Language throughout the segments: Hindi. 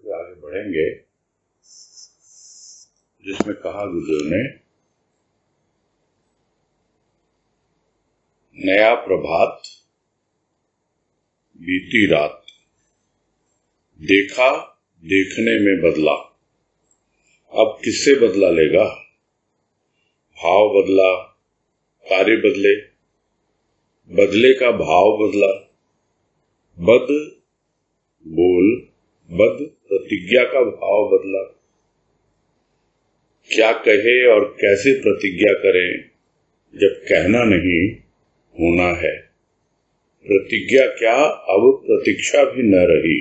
करके आगे बढ़ेंगे, जिसमें कहा गुरुदेव ने, नया प्रभात बीती रात, देखा देखने में बदला। अब किससे बदला लेगा? भाव बदला, कार्य बदले, बदले का भाव बदला, बद बोल बद प्रतिज्ञा का भाव बदला। क्या कहे और कैसे प्रतिज्ञा करें जब कहना नहीं होना है? प्रतिज्ञा क्या, अब प्रतीक्षा भी न रही।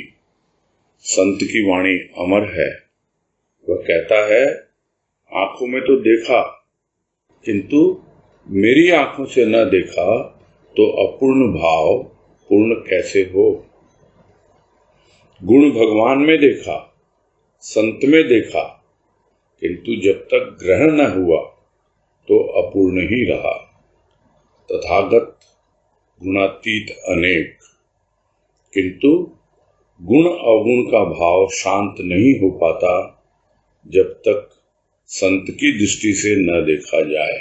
संत की वाणी अमर है। वह कहता है, आंखों में तो देखा, किंतु मेरी आंखों से न देखा तो अपूर्ण भाव पूर्ण कैसे हो? गुण भगवान में देखा, संत में देखा, किंतु जब तक ग्रहण न हुआ तो अपूर्ण ही रहा। तथागत गुणातीत अनेक, किंतु गुण अवगुण का भाव शांत नहीं हो पाता जब तक संत की दृष्टि से न देखा जाए।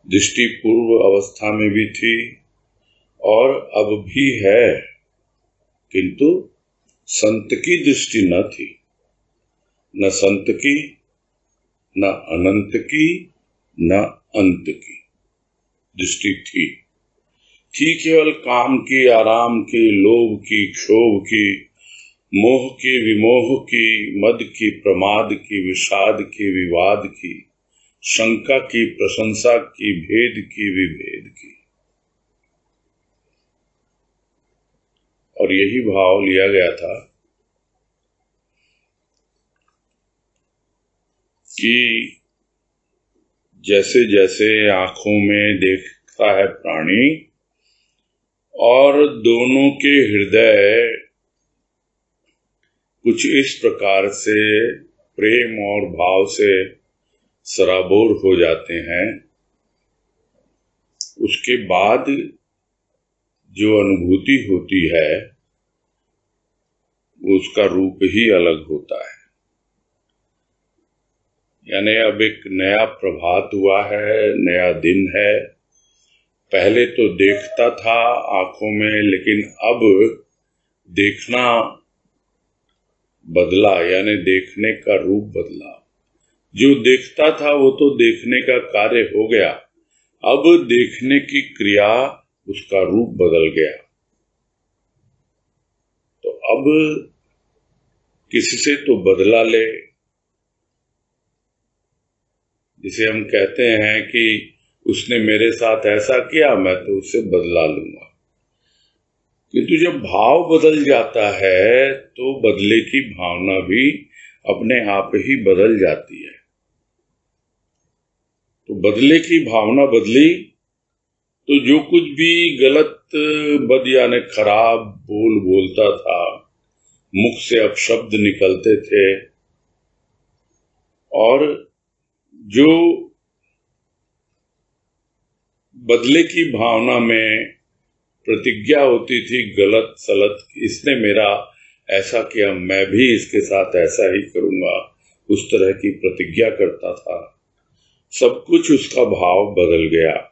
दृष्टि पूर्व अवस्था में भी थी और अब भी है, किंतु संत की दृष्टि न थी। न संत की, न अनंत की, न अंत की दृष्टि थी केवल काम की, आराम की, लोभ की, क्षोभ की, मोह की, विमोह की, मद की, प्रमाद की, विषाद की, विवाद की, शंका की, प्रशंसा की, भेद की, विभेद की। और यही भाव लिया गया था कि जैसे जैसे आंखों में देखता है प्राणी और दोनों के हृदय कुछ इस प्रकार से प्रेम और भाव से सराबोर हो जाते हैं, उसके बाद जो अनुभूति होती है उसका रूप ही अलग होता है। यानी अब एक नया प्रभात हुआ है, नया दिन है। पहले तो देखता था आंखों में, लेकिन अब देखना बदला, यानी देखने का रूप बदला। जो देखता था वो तो देखने का कार्य हो गया, अब देखने की क्रिया, उसका रूप बदल गया। तो अब किसी तो बदला ले। जिसे हम कहते हैं कि उसने मेरे साथ ऐसा किया, मैं तो उससे बदला लूंगा। किंतु जब भाव बदल जाता है तो बदले की भावना भी अपने आप ही बदल जाती है। तो बदले की भावना बदली तो जो कुछ भी गलत बद यानी खराब बोलता था, मुख से अपशब्द निकलते थे, और जो बदले की भावना में प्रतिज्ञा होती थी गलत सलत, इसने मेरा ऐसा किया, मैं भी इसके साथ ऐसा ही करूंगा, उस तरह की प्रतिज्ञा करता था। सब कुछ उसका भाव बदल गया।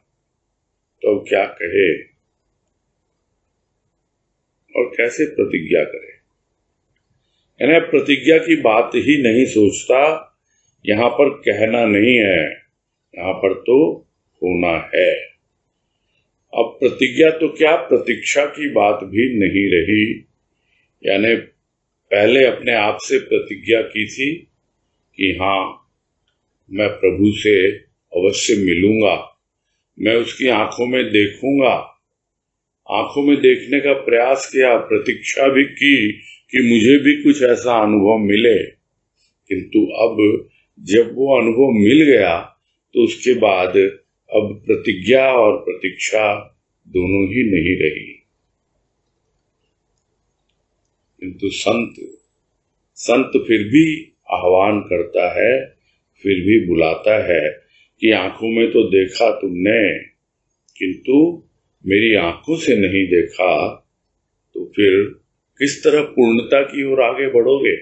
तो क्या कहे और कैसे प्रतिज्ञा करे? यानी प्रतिज्ञा की बात ही नहीं सोचता। यहां पर कहना नहीं है, यहां पर तो होना है। अब प्रतिज्ञा तो क्या, प्रतीक्षा की बात भी नहीं रही। यानी पहले अपने आप से प्रतिज्ञा की थी कि हाँ, मैं प्रभु से अवश्य मिलूंगा, मैं उसकी आंखों में देखूंगा। आंखों में देखने का प्रयास किया, प्रतीक्षा भी की कि मुझे भी कुछ ऐसा अनुभव मिले। किंतु अब जब वो अनुभव मिल गया तो उसके बाद अब प्रतिज्ञा और प्रतीक्षा दोनों ही नहीं रही। किंतु संत फिर भी आह्वान करता है, फिर भी बुलाता है कि आंखों में तो देखा तुमने, किंतु मेरी आंखों से नहीं देखा, तो फिर किस तरह पूर्णता की ओर आगे बढ़ोगे।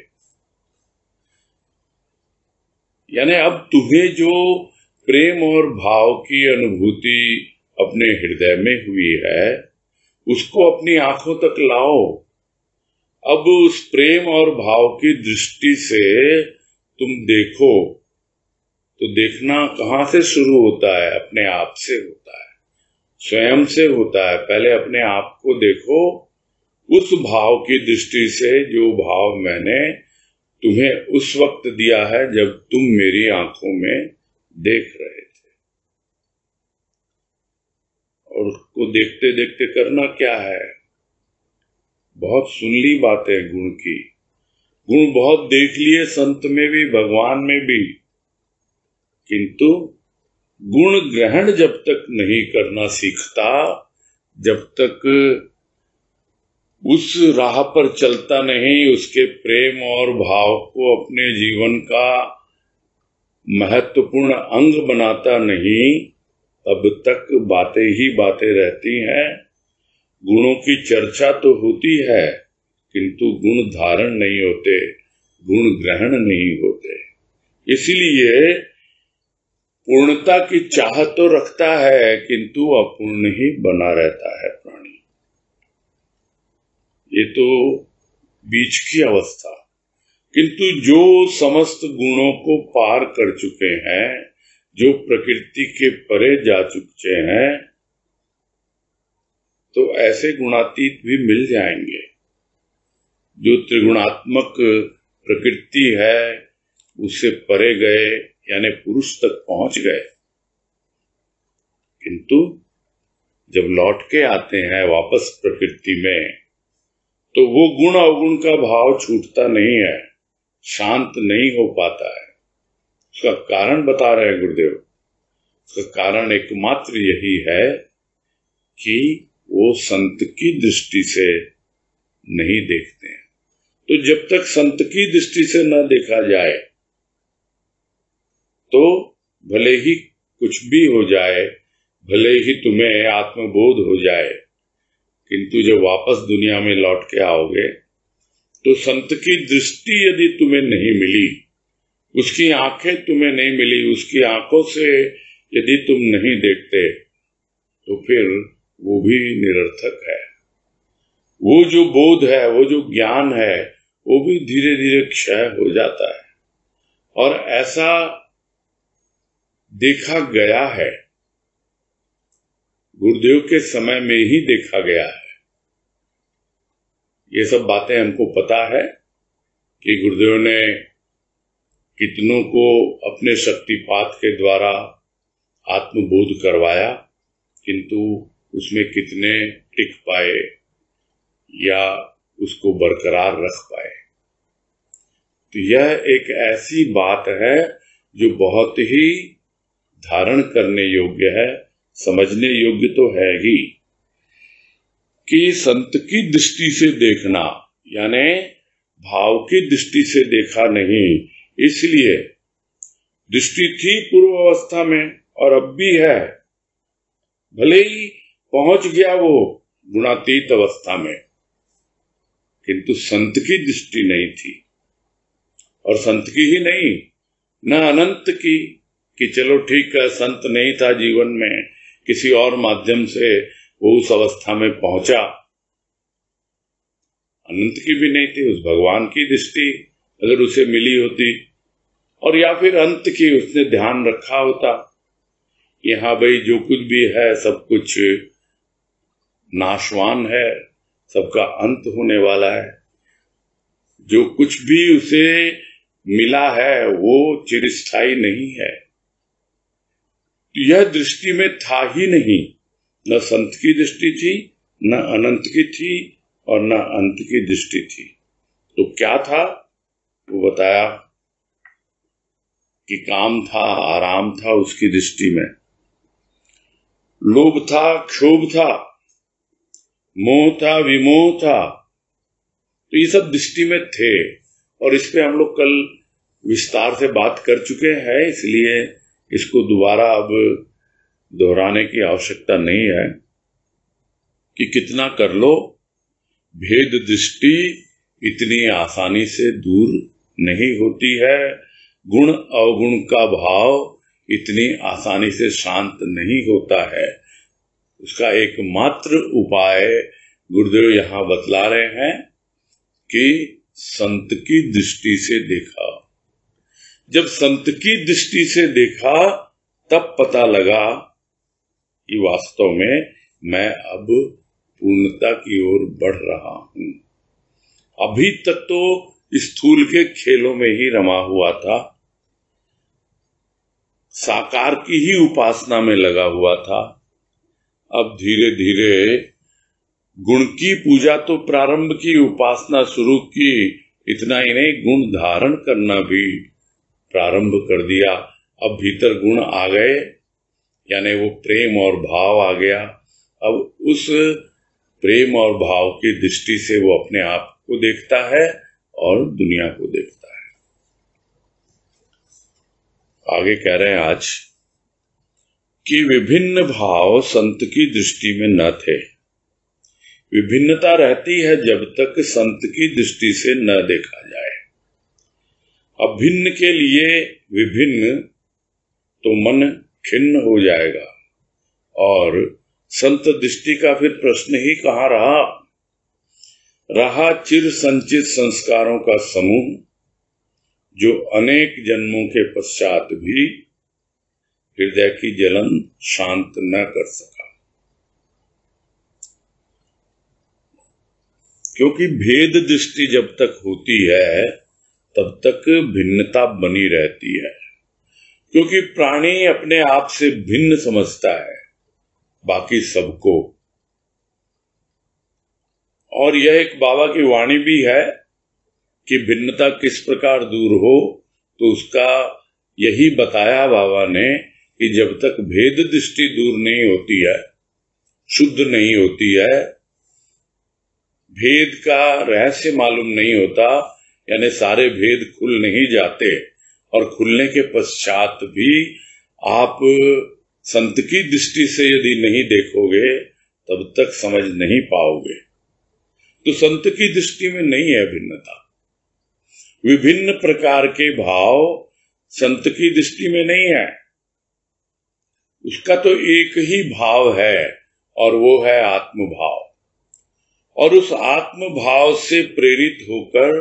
यानी अब तुम्हें जो प्रेम और भाव की अनुभूति अपने हृदय में हुई है उसको अपनी आंखों तक लाओ। अब उस प्रेम और भाव की दृष्टि से तुम देखो तो देखना कहां से शुरू होता है? अपने आप से होता है, स्वयं से होता है। पहले अपने आप को देखो उस भाव की दृष्टि से जो भाव मैंने तुम्हें उस वक्त दिया है जब तुम मेरी आंखों में देख रहे थे। और उसको देखते देखते करना क्या है? बहुत सुन ली बातें गुण की, गुण बहुत देख लिए संत में भी भगवान में भी, किंतु गुण ग्रहण जब तक नहीं करना सीखता, जब तक उस राह पर चलता नहीं, उसके प्रेम और भाव को अपने जीवन का महत्वपूर्ण अंग बनाता नहीं, तब तक बातें ही बातें रहती हैं। गुणों की चर्चा तो होती है किंतु गुण धारण नहीं होते, गुण ग्रहण नहीं होते। इसलिए पूर्णता की चाह तो रखता है किंतु अपूर्ण ही बना रहता है प्राणी। ये तो बीच की अवस्था। किंतु जो समस्त गुणों को पार कर चुके हैं, जो प्रकृति के परे जा चुके हैं, तो ऐसे गुणातीत भी मिल जाएंगे। जो त्रिगुणात्मक प्रकृति है उससे परे गए, यानी पुरुष तक पहुंच गए। किंतु जब लौट के आते हैं वापस प्रकृति में, तो वो गुण अवगुण का भाव छूटता नहीं है, शांत नहीं हो पाता है। उसका कारण बता रहे हैं गुरुदेव। उसका कारण एकमात्र यही है कि वो संत की दृष्टि से नहीं देखते हैं। तो जब तक संत की दृष्टि से न देखा जाए तो भले ही कुछ भी हो जाए, भले ही तुम्हें आत्मबोध हो जाए, किंतु जब वापस दुनिया में लौट के आओगे तो संत की दृष्टि यदि तुम्हें नहीं मिली, उसकी आंखें तुम्हें नहीं मिली, उसकी आंखों से यदि तुम नहीं देखते, तो फिर वो भी निरर्थक है। वो जो बोध है, वो जो ज्ञान है, वो भी धीरे धीरे क्षय हो जाता है। और ऐसा देखा गया है, गुरुदेव के समय में ही देखा गया है। ये सब बातें हमको पता है कि गुरुदेव ने कितनों को अपने शक्तिपात के द्वारा आत्मबोध करवाया, किंतु उसमें कितने टिक पाए या उसको बरकरार रख पाए। तो यह एक ऐसी बात है जो बहुत ही धारण करने योग्य है, समझने योग्य तो है ही, कि संत की दृष्टि से देखना, यानी भाव की दृष्टि से देखा नहीं। इसलिए दृष्टि थी पूर्व अवस्था में और अब भी है, भले ही पहुंच गया वो गुणातीत अवस्था में, किंतु संत की दृष्टि नहीं थी। और संत की ही नहीं, न अनंत की, कि चलो ठीक है संत नहीं था जीवन में, किसी और माध्यम से वो उस अवस्था में पहुंचा। अनंत की भी नहीं थी, उस भगवान की दृष्टि अगर उसे मिली होती, और या फिर अंत की उसने ध्यान रखा होता कि हाँ भाई जो कुछ भी है सब कुछ नाशवान है, सबका अंत होने वाला है, जो कुछ भी उसे मिला है वो चिरस्थायी नहीं है। तो यह दृष्टि में था ही नहीं, न संत की दृष्टि थी, न अनंत की थी, और न अंत की दृष्टि थी। तो क्या था? वो बताया कि काम था, आराम था उसकी दृष्टि में, लोभ था, क्षोभ था, मोह था, विमोह था। तो ये सब दृष्टि में थे, और इस पे हम लोग कल विस्तार से बात कर चुके हैं, इसलिए इसको दोबारा अब दोहराने की आवश्यकता नहीं है कि कितना कर लो, भेद दृष्टि इतनी आसानी से दूर नहीं होती है, गुण अवगुण का भाव इतनी आसानी से शांत नहीं होता है। उसका एकमात्र उपाय गुरुदेव यहां बतला रहे हैं कि संत की दृष्टि से देखा। जब संत की दृष्टि से देखा तब पता लगा कि वास्तव में मैं अब पूर्णता की ओर बढ़ रहा हूं। अभी तक तो स्थूल के खेलों में ही रमा हुआ था, साकार की ही उपासना में लगा हुआ था। अब धीरे धीरे गुण की पूजा तो प्रारंभ की, उपासना शुरू की, इतना ही नहीं गुण धारण करना भी प्रारंभ कर दिया। अब भीतर गुण आ गए, यानी वो प्रेम और भाव आ गया। अब उस प्रेम और भाव की दृष्टि से वो अपने आप को देखता है और दुनिया को देखता है। आगे कह रहे हैं आज कि विभिन्न भाव संत की दृष्टि में न थे। विभिन्नता रहती है जब तक संत की दृष्टि से न देखा जाए। अभिन्न के लिए विभिन्न तो मन खिन्न हो जाएगा और संत दृष्टि का फिर प्रश्न ही कहाँ रहा चिर संचित संस्कारों का समूह जो अनेक जन्मों के पश्चात भी हृदय की जलन शांत न कर सका। क्योंकि भेद दृष्टि जब तक होती है तब तक भिन्नता बनी रहती है, क्योंकि प्राणी अपने आप से भिन्न समझता है बाकी सबको। और यह एक बाबा की वाणी भी है कि भिन्नता किस प्रकार दूर हो, तो उसका यही बताया बाबा ने कि जब तक भेद दृष्टि दूर नहीं होती है, शुद्ध नहीं होती है, भेद का रहस्य मालूम नहीं होता, यानी सारे भेद खुल नहीं जाते, और खुलने के पश्चात भी आप संत की दृष्टि से यदि नहीं देखोगे तब तक समझ नहीं पाओगे। तो संत की दृष्टि में नहीं है भिन्नता। विभिन्न प्रकार के भाव संत की दृष्टि में नहीं है, उसका तो एक ही भाव है और वो है आत्म भाव। और उस आत्म भाव से प्रेरित होकर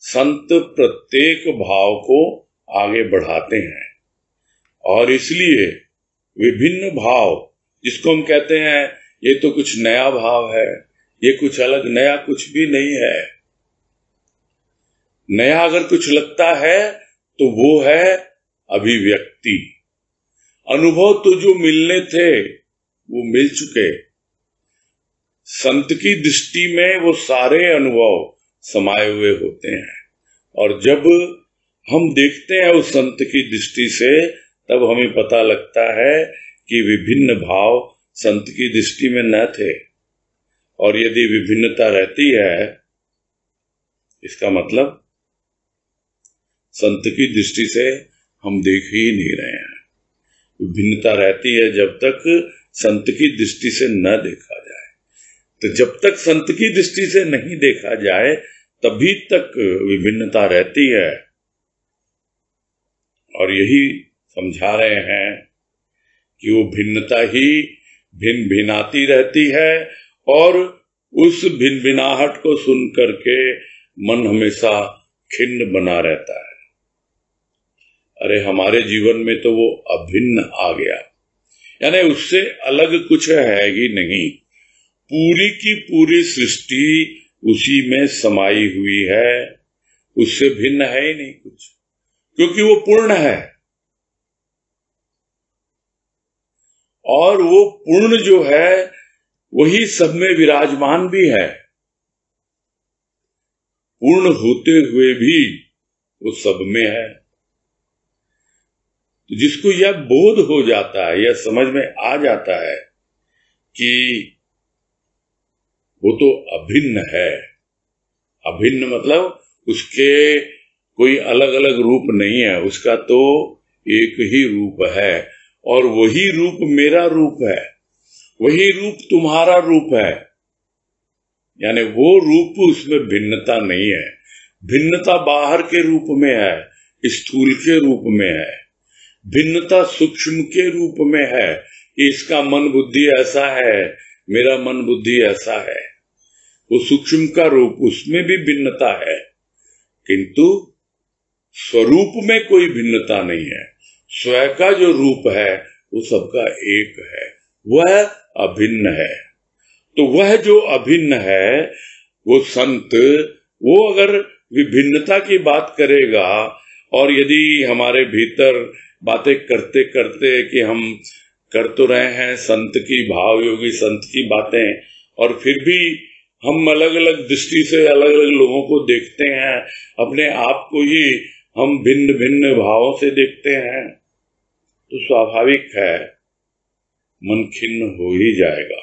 संत प्रत्येक भाव को आगे बढ़ाते हैं। और इसलिए विभिन्न भाव, जिसको हम कहते हैं ये तो कुछ नया भाव है, ये कुछ अलग, नया कुछ भी नहीं है। नया अगर कुछ लगता है तो वो है अभिव्यक्ति। अनुभव तो जो मिलने थे वो मिल चुके। संत की दृष्टि में वो सारे अनुभव समाये हुए होते हैं, और जब हम देखते हैं उस संत की दृष्टि से तब हमें पता लगता है कि विभिन्न भाव संत की दृष्टि में न थे। और यदि विभिन्नता रहती है, इसका मतलब संत की दृष्टि से हम देख ही नहीं रहे हैं। विभिन्नता रहती है जब तक संत की दृष्टि से न देखा जाए। तो जब तक संत की दृष्टि से नहीं देखा जाए तभी तक विभिन्नता रहती है। और यही समझा रहे हैं कि वो भिन्नता ही भिन्न भिन्नाती रहती है, और उस भिन्न भिन्नाहट को सुन करके मन हमेशा खिन्न बना रहता है। अरे हमारे जीवन में तो वो अभिन्न आ गया, यानी उससे अलग कुछ है ही नहीं। पूरी की पूरी सृष्टि उसी में समाई हुई है, उससे भिन्न है ही नहीं कुछ, क्योंकि वो पूर्ण है। और वो पूर्ण जो है वही सब में विराजमान भी है। पूर्ण होते हुए भी वो सब में है। तो जिसको यह बोध हो जाता है, यह समझ में आ जाता है कि वो तो अभिन्न है। अभिन्न मतलब उसके कोई अलग अलग रूप नहीं है, उसका तो एक ही रूप है, और वही रूप मेरा रूप है, वही रूप तुम्हारा रूप है। यानी वो रूप, उसमें भिन्नता नहीं है। भिन्नता बाहर के रूप में है, स्थूल के रूप में है। भिन्नता सूक्ष्म के रूप में है कि इसका मन बुद्धि ऐसा है, मेरा मन बुद्धि ऐसा है। वो सूक्ष्म का रूप, उसमें भी भिन्नता है, किंतु स्वरूप में कोई भिन्नता नहीं है। स्वयं का जो रूप है वो सबका एक है, वह अभिन्न है। तो वह जो अभिन्न है, वो संत, वो अगर विभिन्नता की बात करेगा, और यदि हमारे भीतर बातें करते करते कि हम कर तो रहे हैं संत की, भाव योगी संत की बातें, और फिर भी हम अलग अलग दृष्टि से अलग अलग लोगों को देखते हैं, अपने आप को ही हम भिन्न भिन्न भावों से देखते हैं, तो स्वाभाविक है मन खिन्न हो ही जाएगा।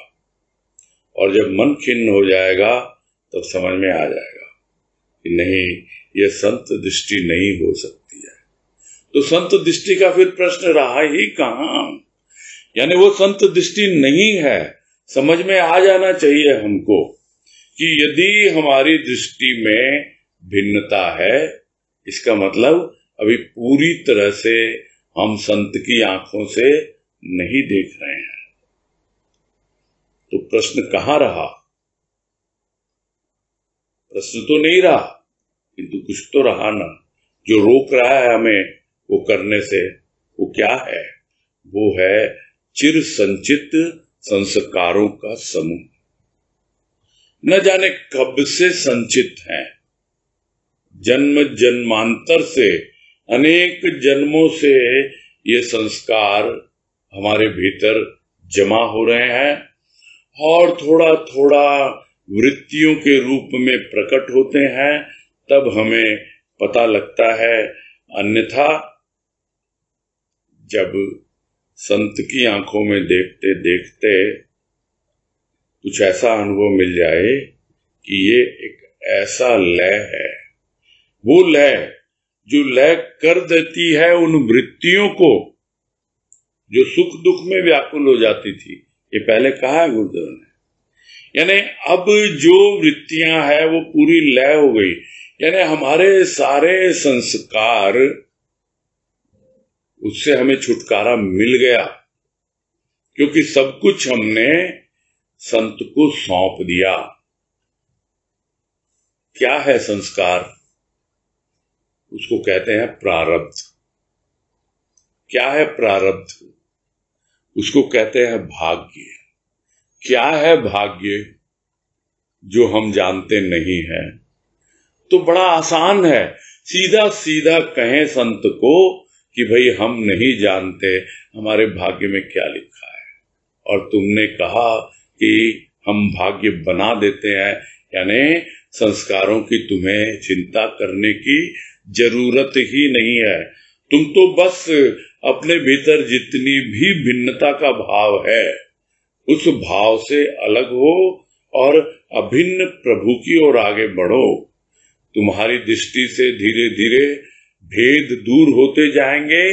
और जब मन खिन्न हो जाएगा तब समझ में आ जाएगा कि नहीं, ये संत दृष्टि नहीं हो सकती है। तो संत दृष्टि का फिर प्रश्न रहा ही कहां, यानी वो संत दृष्टि नहीं है। समझ में आ जाना चाहिए हमको कि यदि हमारी दृष्टि में भिन्नता है, इसका मतलब अभी पूरी तरह से हम संत की आंखों से नहीं देख रहे हैं। तो प्रश्न कहां रहा? प्रश्न तो नहीं रहा, किंतु कुछ तो रहा ना, जो रोक रहा है हमें वो करने से। वो क्या है? वो है चिर संचित संस्कारों का समूह। न जाने कब से संचित हैं, जन्म जन्मांतर से, अनेक जन्मों से ये संस्कार हमारे भीतर जमा हो रहे हैं, और थोड़ा थोड़ा वृत्तियों के रूप में प्रकट होते हैं, तब हमें पता लगता है। अन्यथा जब संत की आंखों में देखते देखते कुछ ऐसा अनुभव मिल जाए कि ये एक ऐसा लय है, वो लय जो लय कर देती है उन वृत्तियों को जो सुख दुख में व्याकुल हो जाती थी। ये पहले कहा है गुरुदेव ने। यानी अब जो वृत्तियां है वो पूरी लय हो गई, यानी हमारे सारे संस्कार, उससे हमें छुटकारा मिल गया, क्योंकि सब कुछ हमने संत को सौंप दिया। क्या है संस्कार? उसको कहते हैं प्रारब्ध। क्या है प्रारब्ध? उसको कहते हैं भाग्य। क्या है भाग्य? जो हम जानते नहीं हैं। तो बड़ा आसान है, सीधा सीधा कहें संत को कि भाई हम नहीं जानते हमारे भाग्य में क्या लिखा है, और तुमने कहा कि हम भाग्य बना देते हैं, यानी संस्कारों की तुम्हें चिंता करने की जरूरत ही नहीं है। तुम तो बस अपने भीतर जितनी भी भिन्नता का भाव है उस भाव से अलग हो और अभिन्न प्रभु की ओर आगे बढ़ो। तुम्हारी दृष्टि से धीरे धीरे भेद दूर होते जाएंगे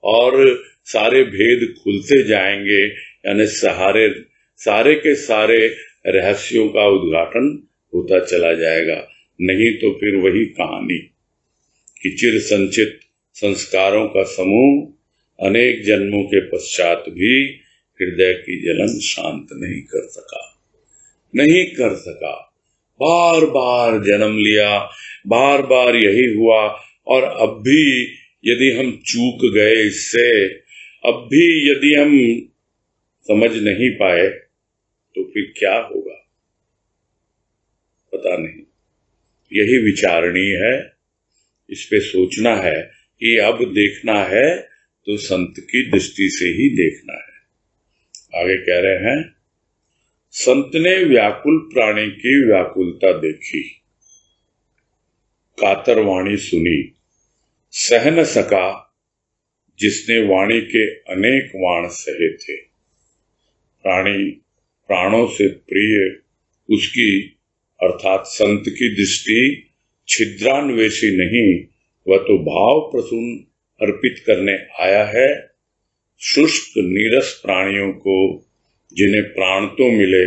और सारे भेद खुलते जाएंगे, यानी सारे के सारे रहस्यों का उद्घाटन होता चला जाएगा। नहीं तो फिर वही कहानी कि चिर संचित संस्कारों का समूह अनेक जन्मों के पश्चात भी हृदय की जलन शांत नहीं कर सका। बार बार जन्म लिया, बार बार यही हुआ, और अब भी यदि हम चूक गए इससे, अब भी यदि हम समझ नहीं पाए तो फिर क्या होगा पता नहीं। यही विचारणीय है, इस पे सोचना है कि अब देखना है तो संत की दृष्टि से ही देखना है। आगे कह रहे हैं, संत ने व्याकुल प्राणी की व्याकुलता देखी, कातर वाणी सुनी, सह न सका जिसने वाणी के अनेक वाण सहे थे। प्राणी प्राणों से प्रिय उसकी अर्थात संत की दृष्टि छिद्रान्वेषी नहीं, वह तो भाव प्रसून अर्पित करने आया है। शुष्क नीरस प्राणियों को जिन्हें प्राण तो मिले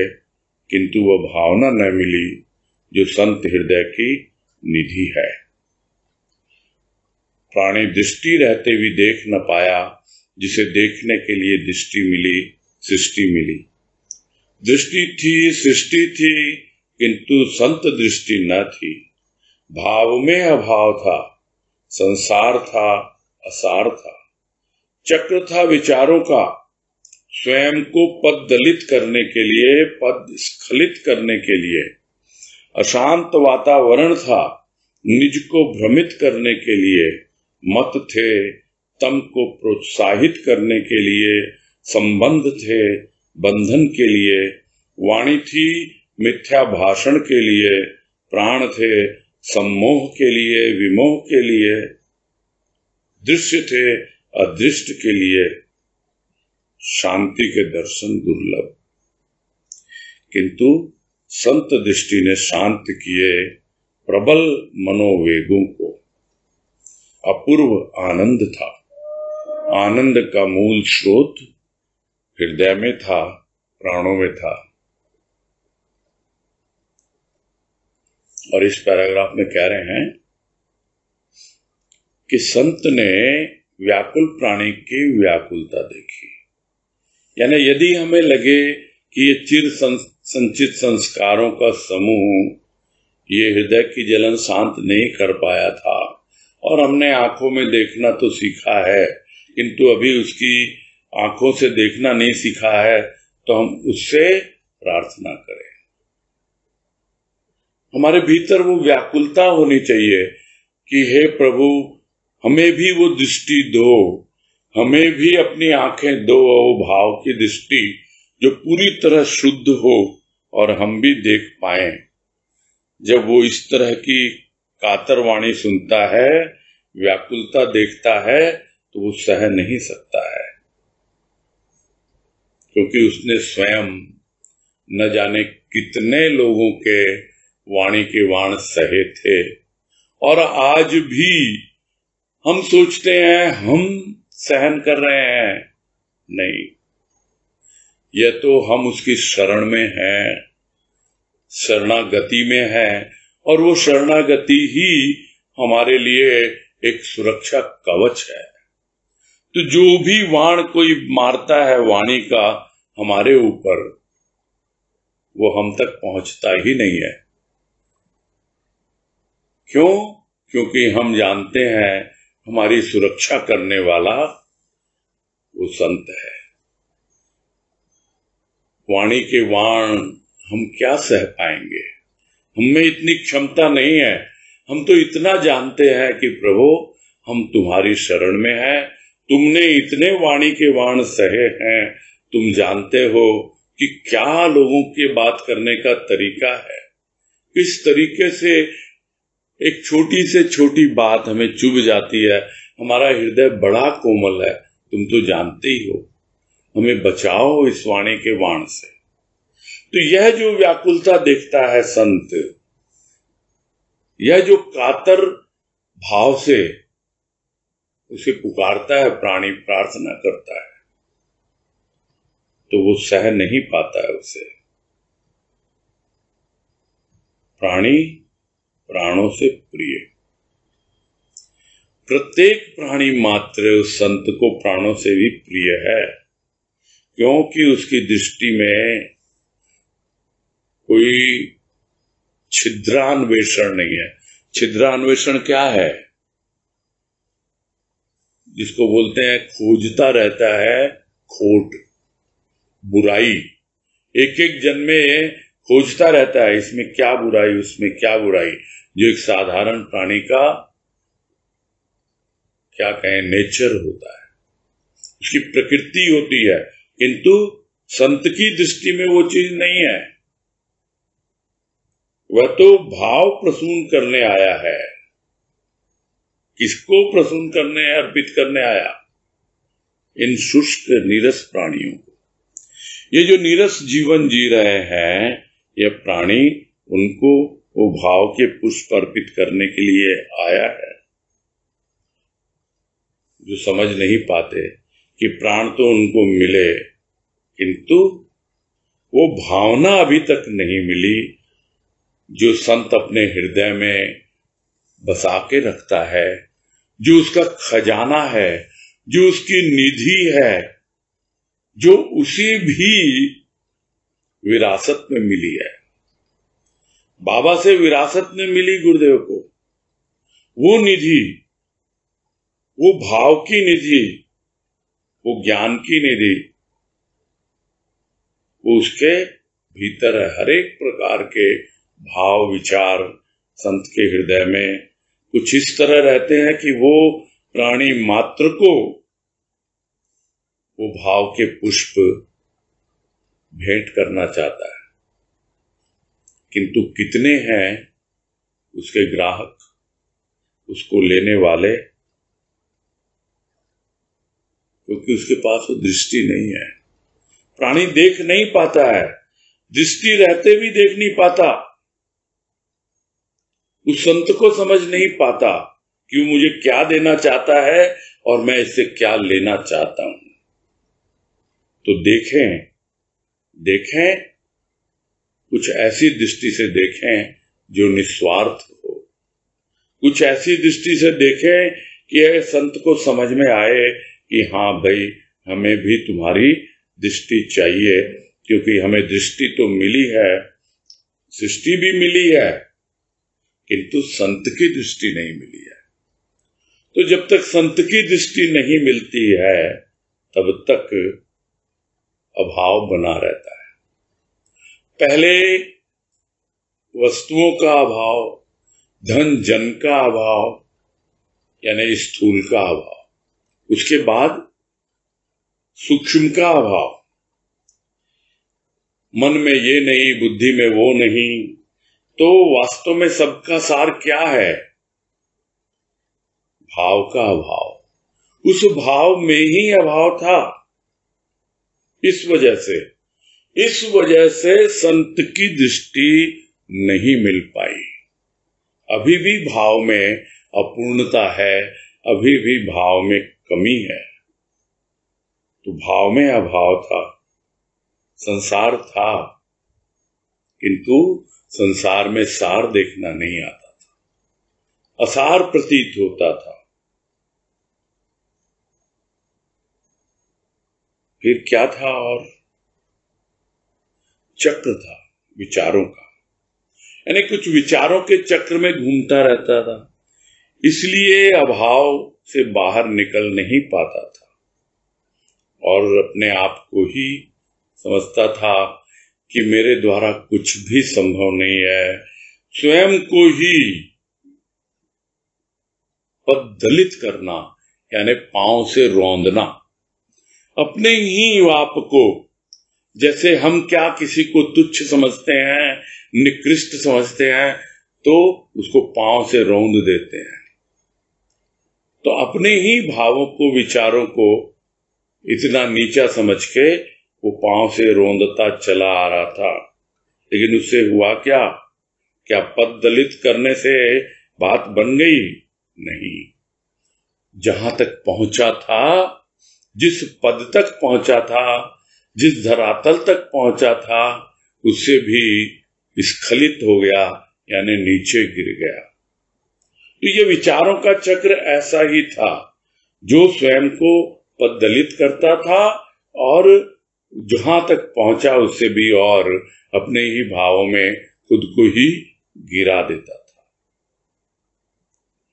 किंतु वह भावना न मिली, जो संत हृदय की निधि है। प्राणी दृष्टि रहते भी देख न पाया, जिसे देखने के लिए दृष्टि मिली, सृष्टि मिली। दृष्टि थी, सृष्टि थी, किंतु संत दृष्टि न थी। भाव में अभाव था, संसार था, असार था। चक्र था विचारों का, स्वयं को पद दलित करने के लिए, पद स्खलित करने के लिए। अशांत वातावरण था, निज को भ्रमित करने के लिए। मत थे, तम को प्रोत्साहित करने के लिए। संबंध थे, बंधन के लिए। वाणी थी, मिथ्या भाषण के लिए। प्राण थे, सम्मोह के लिए, विमोह के लिए। दृश्य थे, अदृष्ट के लिए। शांति के दर्शन दुर्लभ, किंतु संत दृष्टि ने शांत किए प्रबल मनोवेगों को। अपूर्व आनंद था। आनंद का मूल स्रोत हृदय में था, प्राणों में था। और इस पैराग्राफ में कह रहे हैं कि संत ने व्याकुल प्राणी की व्याकुलता देखी। यानी यदि हमें लगे कि ये चिर संचित संस्कारों का समूह ये हृदय की जलन शांत नहीं कर पाया था, और हमने आंखों में देखना तो सीखा है, किंतु अभी उसकी आंखों से देखना नहीं सीखा है, तो हम उससे प्रार्थना करें। हमारे भीतर वो व्याकुलता होनी चाहिए कि हे प्रभु, हमें भी वो दृष्टि दो, हमें भी अपनी आंखें दो, वो भाव की दृष्टि जो पूरी तरह शुद्ध हो और हम भी देख पाएं। जब वो इस तरह की कातर वाणी सुनता है, व्याकुलता देखता है, तो वो सह नहीं सकता है, क्योंकि उसने स्वयं न जाने कितने लोगों के वाणी के वाण सहे थे। और आज भी हम सोचते हैं हम सहन कर रहे हैं, नहीं, यह तो हम उसकी शरण में हैं, शरणागति में हैं, और वो शरणागति ही हमारे लिए एक सुरक्षा कवच है। तो जो भी वाण कोई मारता है वाणी का हमारे ऊपर, वो हम तक पहुंचता ही नहीं है। क्यों? क्योंकि हम जानते हैं हमारी सुरक्षा करने वाला वो संत है। वाणी के वाण हम क्या सह पाएंगे? हमें इतनी क्षमता नहीं है। हम तो इतना जानते हैं कि प्रभु, हम तुम्हारी शरण में हैं, तुमने इतने वाणी के वाण सहे हैं, तुम जानते हो कि क्या लोगों की बात करने का तरीका है, किस तरीके से एक छोटी से छोटी बात हमें चुभ जाती है। हमारा हृदय बड़ा कोमल है, तुम तो जानते ही हो। हमें बचाओ इस वाणी के वाण से। तो यह जो व्याकुलता देखता है संत, यह जो कातर भाव से उसे पुकारता है प्राणी, प्रार्थना करता है, तो वो सह नहीं पाता है उसे। प्राणी प्राणों से प्रिय। प्रत्येक प्राणी मात्र उस संत को प्राणों से भी प्रिय है, क्योंकि उसकी दृष्टि में कोई छिद्रान्वेषण नहीं है। छिद्रान्वेषण क्या है? जिसको बोलते हैं खोजता रहता है खोट, बुराई। एक एक जन्म में खोजता रहता है, इसमें क्या बुराई, उसमें क्या बुराई, जो एक साधारण प्राणी का क्या कहें नेचर होता है, उसकी प्रकृति होती है। किंतु संत की दृष्टि में वो चीज नहीं है। वह तो भाव प्रसून करने आया है। किसको प्रसून करने, अर्पित करने आया? इन शुष्क नीरस प्राणियों को। ये जो नीरस जीवन जी रहे हैं ये प्राणी, उनको वो भाव के पुष्प अर्पित करने के लिए आया है। जो समझ नहीं पाते कि प्राण तो उनको मिले, किंतु वो भावना अभी तक नहीं मिली जो संत अपने हृदय में बसा के रखता है, जो उसका खजाना है, जो उसकी निधि है, जो उसे भी विरासत में मिली है। बाबा से विरासत में मिली गुरुदेव को वो निधि, वो भाव की निधि, वो ज्ञान की निधि, वो उसके भीतर है। हर एक प्रकार के भाव विचार संत के हृदय में कुछ इस तरह रहते हैं कि वो प्राणी मात्र को वो भाव के पुष्प भेंट करना चाहता है, किंतु कितने हैं उसके ग्राहक, उसको लेने वाले, क्योंकि उसके पास वो दृष्टि नहीं है। प्राणी देख नहीं पाता है, दृष्टि रहते भी देख नहीं पाता, उस संत को समझ नहीं पाता कि वो मुझे क्या देना चाहता है और मैं इससे क्या लेना चाहता हूं। तो देखें कुछ ऐसी दृष्टि से देखें जो निस्वार्थ हो, कुछ ऐसी दृष्टि से देखें कि यह संत को समझ में आए कि हाँ भाई, हमें भी तुम्हारी दृष्टि चाहिए, क्योंकि हमें दृष्टि तो मिली है, सृष्टि भी मिली है, किंतु संत की दृष्टि नहीं मिली है। तो जब तक संत की दृष्टि नहीं मिलती है तब तक अभाव बना रहता है। पहले वस्तुओं का अभाव, धन जन का अभाव यानी स्थूल का अभाव, उसके बाद सूक्ष्म का अभाव, मन में ये नहीं, बुद्धि में वो नहीं, तो वास्तव में सबका सार क्या है? भाव का अभाव। उस भाव में ही अभाव था। इस वजह से संत की दृष्टि नहीं मिल पाई। अभी भी भाव में अपूर्णता है, अभी भी भाव में कमी है। तो भाव में अभाव था, संसार था, किंतु संसार में सार देखना नहीं आता था, असार प्रतीत होता था। फिर क्या था? और चक्र था विचारों का, यानी कुछ विचारों के चक्र में घूमता रहता था, इसलिए अभाव से बाहर निकल नहीं पाता था और अपने आप को ही समझता था कि मेरे द्वारा कुछ भी संभव नहीं है। स्वयं को ही पददलित करना यानी पांव से रौंदना, अपने ही आप को, जैसे हम क्या किसी को तुच्छ समझते हैं, निकृष्ट समझते हैं, तो उसको पांव से रौंद देते हैं। तो अपने ही भावों को, विचारों को इतना नीचा समझ के वो पांव से रौंदता चला आ रहा था। लेकिन उससे हुआ क्या? क्या पद दलित करने से बात बन गई? नहीं। जहां तक पहुंचा था, जिस पद तक पहुंचा था, जिस धरातल तक पहुंचा था, उससे भी स्खलित हो गया, यानी नीचे गिर गया। तो ये विचारों का चक्र ऐसा ही था, जो स्वयं को पद दलित करता था और जहां तक पहुंचा उससे भी और अपने ही भावों में खुद को ही गिरा देता था।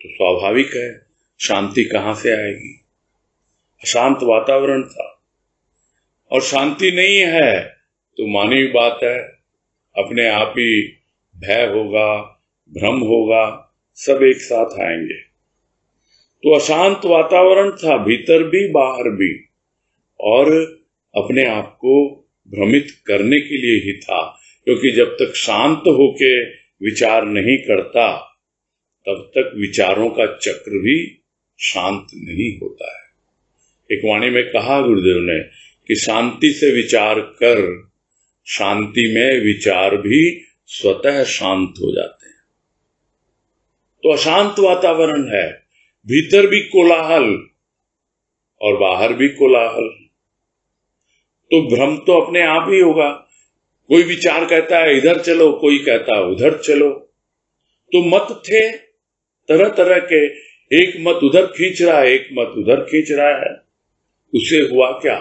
तो स्वाभाविक है, शांति कहां से आएगी? अशांत वातावरण था, और शांति नहीं है तो मानवीय बात है, अपने आप ही भय होगा, भ्रम होगा, सब एक साथ आएंगे। तो अशांत वातावरण था, भीतर भी बाहर भी, और अपने आप को भ्रमित करने के लिए ही था, क्योंकि जब तक शांत होके विचार नहीं करता तब तक विचारों का चक्र भी शांत नहीं होता है। एक वाणी में कहा गुरुदेव ने कि शांति से विचार कर, शांति में विचार भी स्वतः शांत हो जाते हैं। तो अशांत वातावरण है, भीतर भी कोलाहल और बाहर भी कोलाहल, तो भ्रम तो अपने आप ही होगा। कोई विचार कहता है इधर चलो, कोई कहता है उधर चलो। तो मत थे तरह तरह के, एक मत उधर खींच रहा है, एक मत उधर खींच रहा है। उसे हुआ क्या?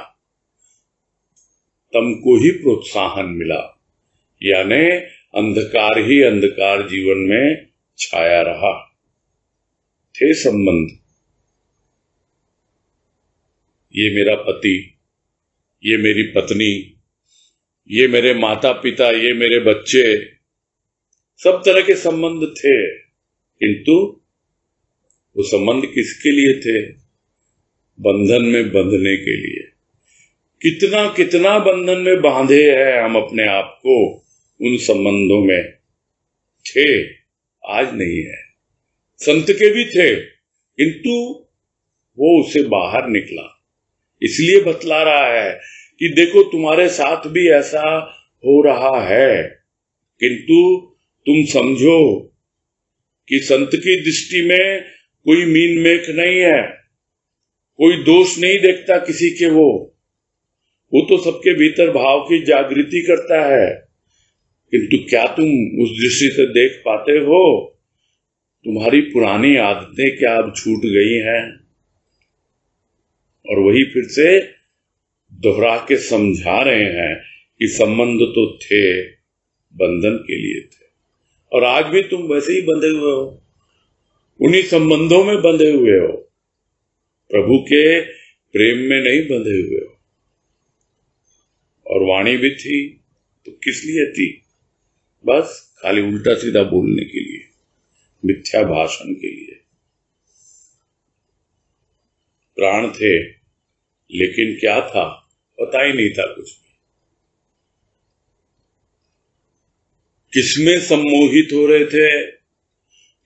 तम को ही प्रोत्साहन मिला, यानी अंधकार ही अंधकार जीवन में छाया रहा। थे संबंध, ये मेरा पति, ये मेरी पत्नी, ये मेरे माता पिता, ये मेरे बच्चे, सब तरह के संबंध थे। किंतु वो संबंध किसके लिए थे? बंधन में बंधने के लिए। कितना कितना बंधन में बांधे हैं हम अपने आप को उन संबंधों में। थे, आज नहीं है। संत के भी थे, किंतु वो उससे बाहर निकला। इसलिए बतला रहा है कि देखो तुम्हारे साथ भी ऐसा हो रहा है, किंतु तुम समझो कि संत की दृष्टि में कोई मीन मेख नहीं है, कोई दोष नहीं देखता किसी के। वो तो सबके भीतर भाव की जागृति करता है। किंतु क्या तुम उस दृष्टि से देख पाते हो? तुम्हारी पुरानी आदतें क्या अब छूट गई हैं? और वही फिर से दोहरा के समझा रहे हैं कि संबंध तो थे, बंधन के लिए थे, और आज भी तुम वैसे ही बंधे हुए हो, उन्हीं संबंधों में बंधे हुए हो, प्रभु के प्रेम में नहीं बंधे हुए हो। और वाणी भी थी तो किस लिए थी? बस खाली उल्टा सीधा बोलने के लिए, मिथ्या भाषण के लिए। प्राण थे, लेकिन क्या था पता ही नहीं था कुछ भी। किसमें सम्मोहित हो रहे थे,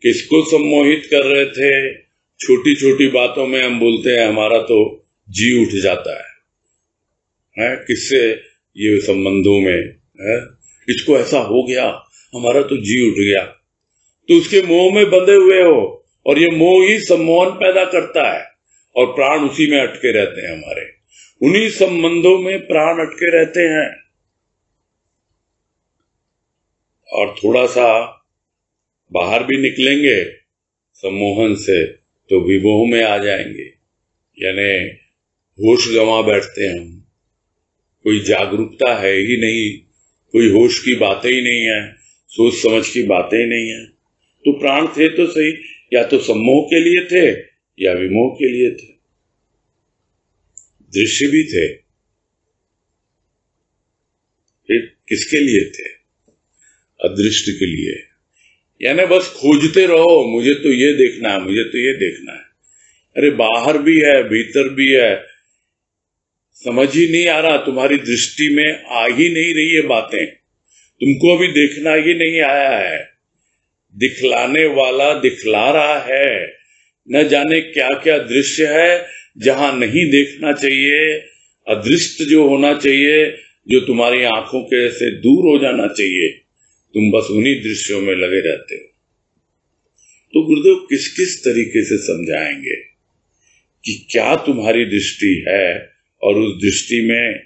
किसको सम्मोहित कर रहे थे? छोटी छोटी बातों में हम बोलते हैं हमारा तो जी उठ जाता है, किससे? ये संबंधों में है, इसको ऐसा हो गया, हमारा तो जी उठ गया। तो उसके मोह में बंधे हुए हो, और ये मोह ही सम्मोहन पैदा करता है, और प्राण उसी में अटके रहते हैं। हमारे उन्हीं संबंधों में प्राण अटके रहते हैं। और थोड़ा सा बाहर भी निकलेंगे सम्मोहन से तो विमोह में आ जाएंगे, यानी होश गंवा बैठते हैं हम। कोई जागरूकता है ही नहीं, कोई होश की बातें ही नहीं है, सोच समझ की बातें ही नहीं है। तो प्राण थे तो सही, या तो सम्मोह के लिए थे या विमोह के लिए थे। दृश्य भी थे, फिर किसके लिए थे? अदृष्ट के लिए। यानी बस खोजते रहो, मुझे तो ये देखना है, मुझे तो ये देखना है। अरे बाहर भी है, भीतर भी है, समझ ही नहीं आ रहा, तुम्हारी दृष्टि में आ ही नहीं रही है बातें, तुमको अभी देखना ही नहीं आया है। दिखलाने वाला दिखला रहा है, न जाने क्या क्या दृश्य है जहां नहीं देखना चाहिए। अदृष्ट जो होना चाहिए, जो तुम्हारी आंखों के से दूर हो जाना चाहिए, तुम बस उन्हीं दृश्यों में लगे रहते हो। तो गुरुदेव किस किस तरीके से समझाएंगे कि क्या तुम्हारी दृष्टि है, और उस दृष्टि में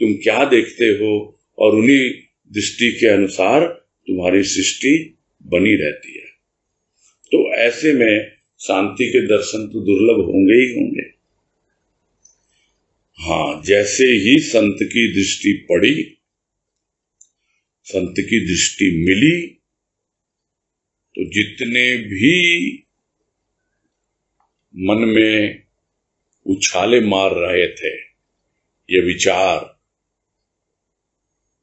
तुम क्या देखते हो, और उन्हीं दृष्टि के अनुसार तुम्हारी सृष्टि बनी रहती है। तो ऐसे में शांति के दर्शन तो दुर्लभ होंगे ही होंगे। हाँ, जैसे ही संत की दृष्टि पड़ी, संत की दृष्टि मिली, तो जितने भी मन में उछाले मार रहे थे ये विचार,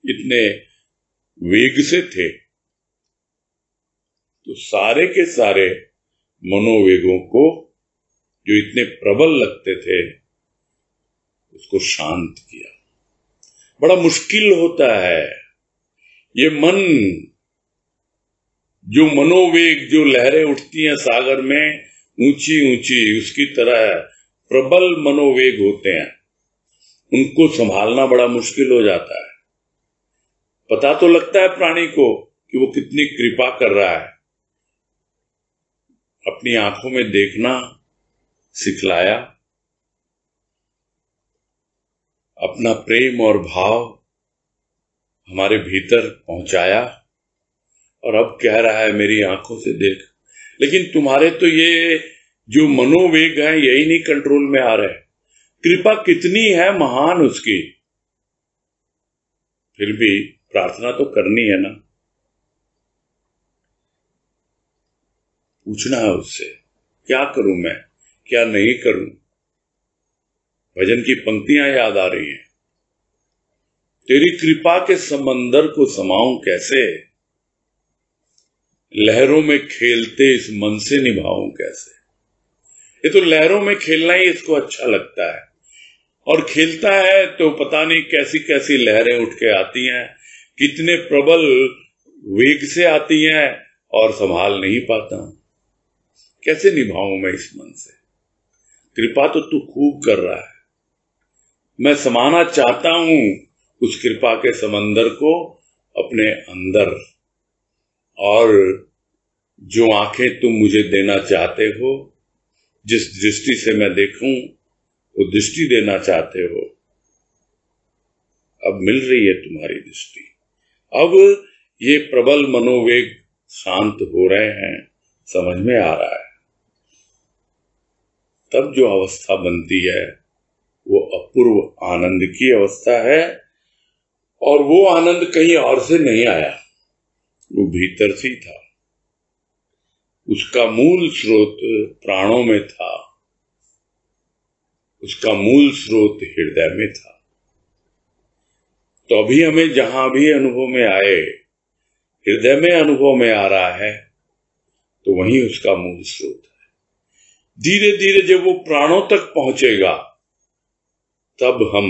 इतने वेग से थे, तो सारे के सारे मनोवेगों को जो इतने प्रबल लगते थे, उसको शांत किया। बड़ा मुश्किल होता है ये मन, जो मनोवेग, जो लहरें उठती हैं सागर में ऊंची ऊंची, उसकी तरह प्रबल मनोवेग होते हैं, उनको संभालना बड़ा मुश्किल हो जाता है। पता तो लगता है प्राणी को कि वो कितनी कृपा कर रहा है, अपनी आंखों में देखना सिखलाया, अपना प्रेम और भाव हमारे भीतर पहुंचाया और अब कह रहा है मेरी आंखों से देख। लेकिन तुम्हारे तो ये जो मनोवेग है यही नहीं कंट्रोल में आ रहे। कृपा कितनी है महान उसकी, फिर भी प्रार्थना तो करनी है ना, पूछना है उससे क्या करूं मैं, क्या नहीं करूं। भजन की पंक्तियां याद आ रही हैं, तेरी कृपा के समंदर को समाऊं कैसे, लहरों में खेलते इस मन से निभाऊं कैसे। ये तो लहरों में खेलना ही इसको अच्छा लगता है, और खेलता है तो पता नहीं कैसी कैसी लहरें उठ के आती हैं, कितने प्रबल वेग से आती हैं और संभाल नहीं पाता हूं। कैसे निभाऊं मैं इस मन से। कृपा तो तू खूब कर रहा है, मैं समाना चाहता हूं उस कृपा के समंदर को अपने अंदर, और जो आंखें तुम मुझे देना चाहते हो, जिस दृष्टि से मैं देखूं वो दृष्टि देना चाहते हो, अब मिल रही है तुम्हारी दृष्टि। अब ये प्रबल मनोवेग शांत हो रहे हैं, समझ में आ रहा है। तब जो अवस्था बनती है वो अपूर्व आनंद की अवस्था है, और वो आनंद कहीं और से नहीं आया, वो भीतर से था। उसका मूल स्रोत प्राणों में था, उसका मूल स्रोत हृदय में था। तो अभी हमें जहां भी अनुभव में आए, हृदय में अनुभव में आ रहा है, तो वहीं उसका मूल स्रोत है। धीरे धीरे जब वो प्राणों तक पहुंचेगा तब हम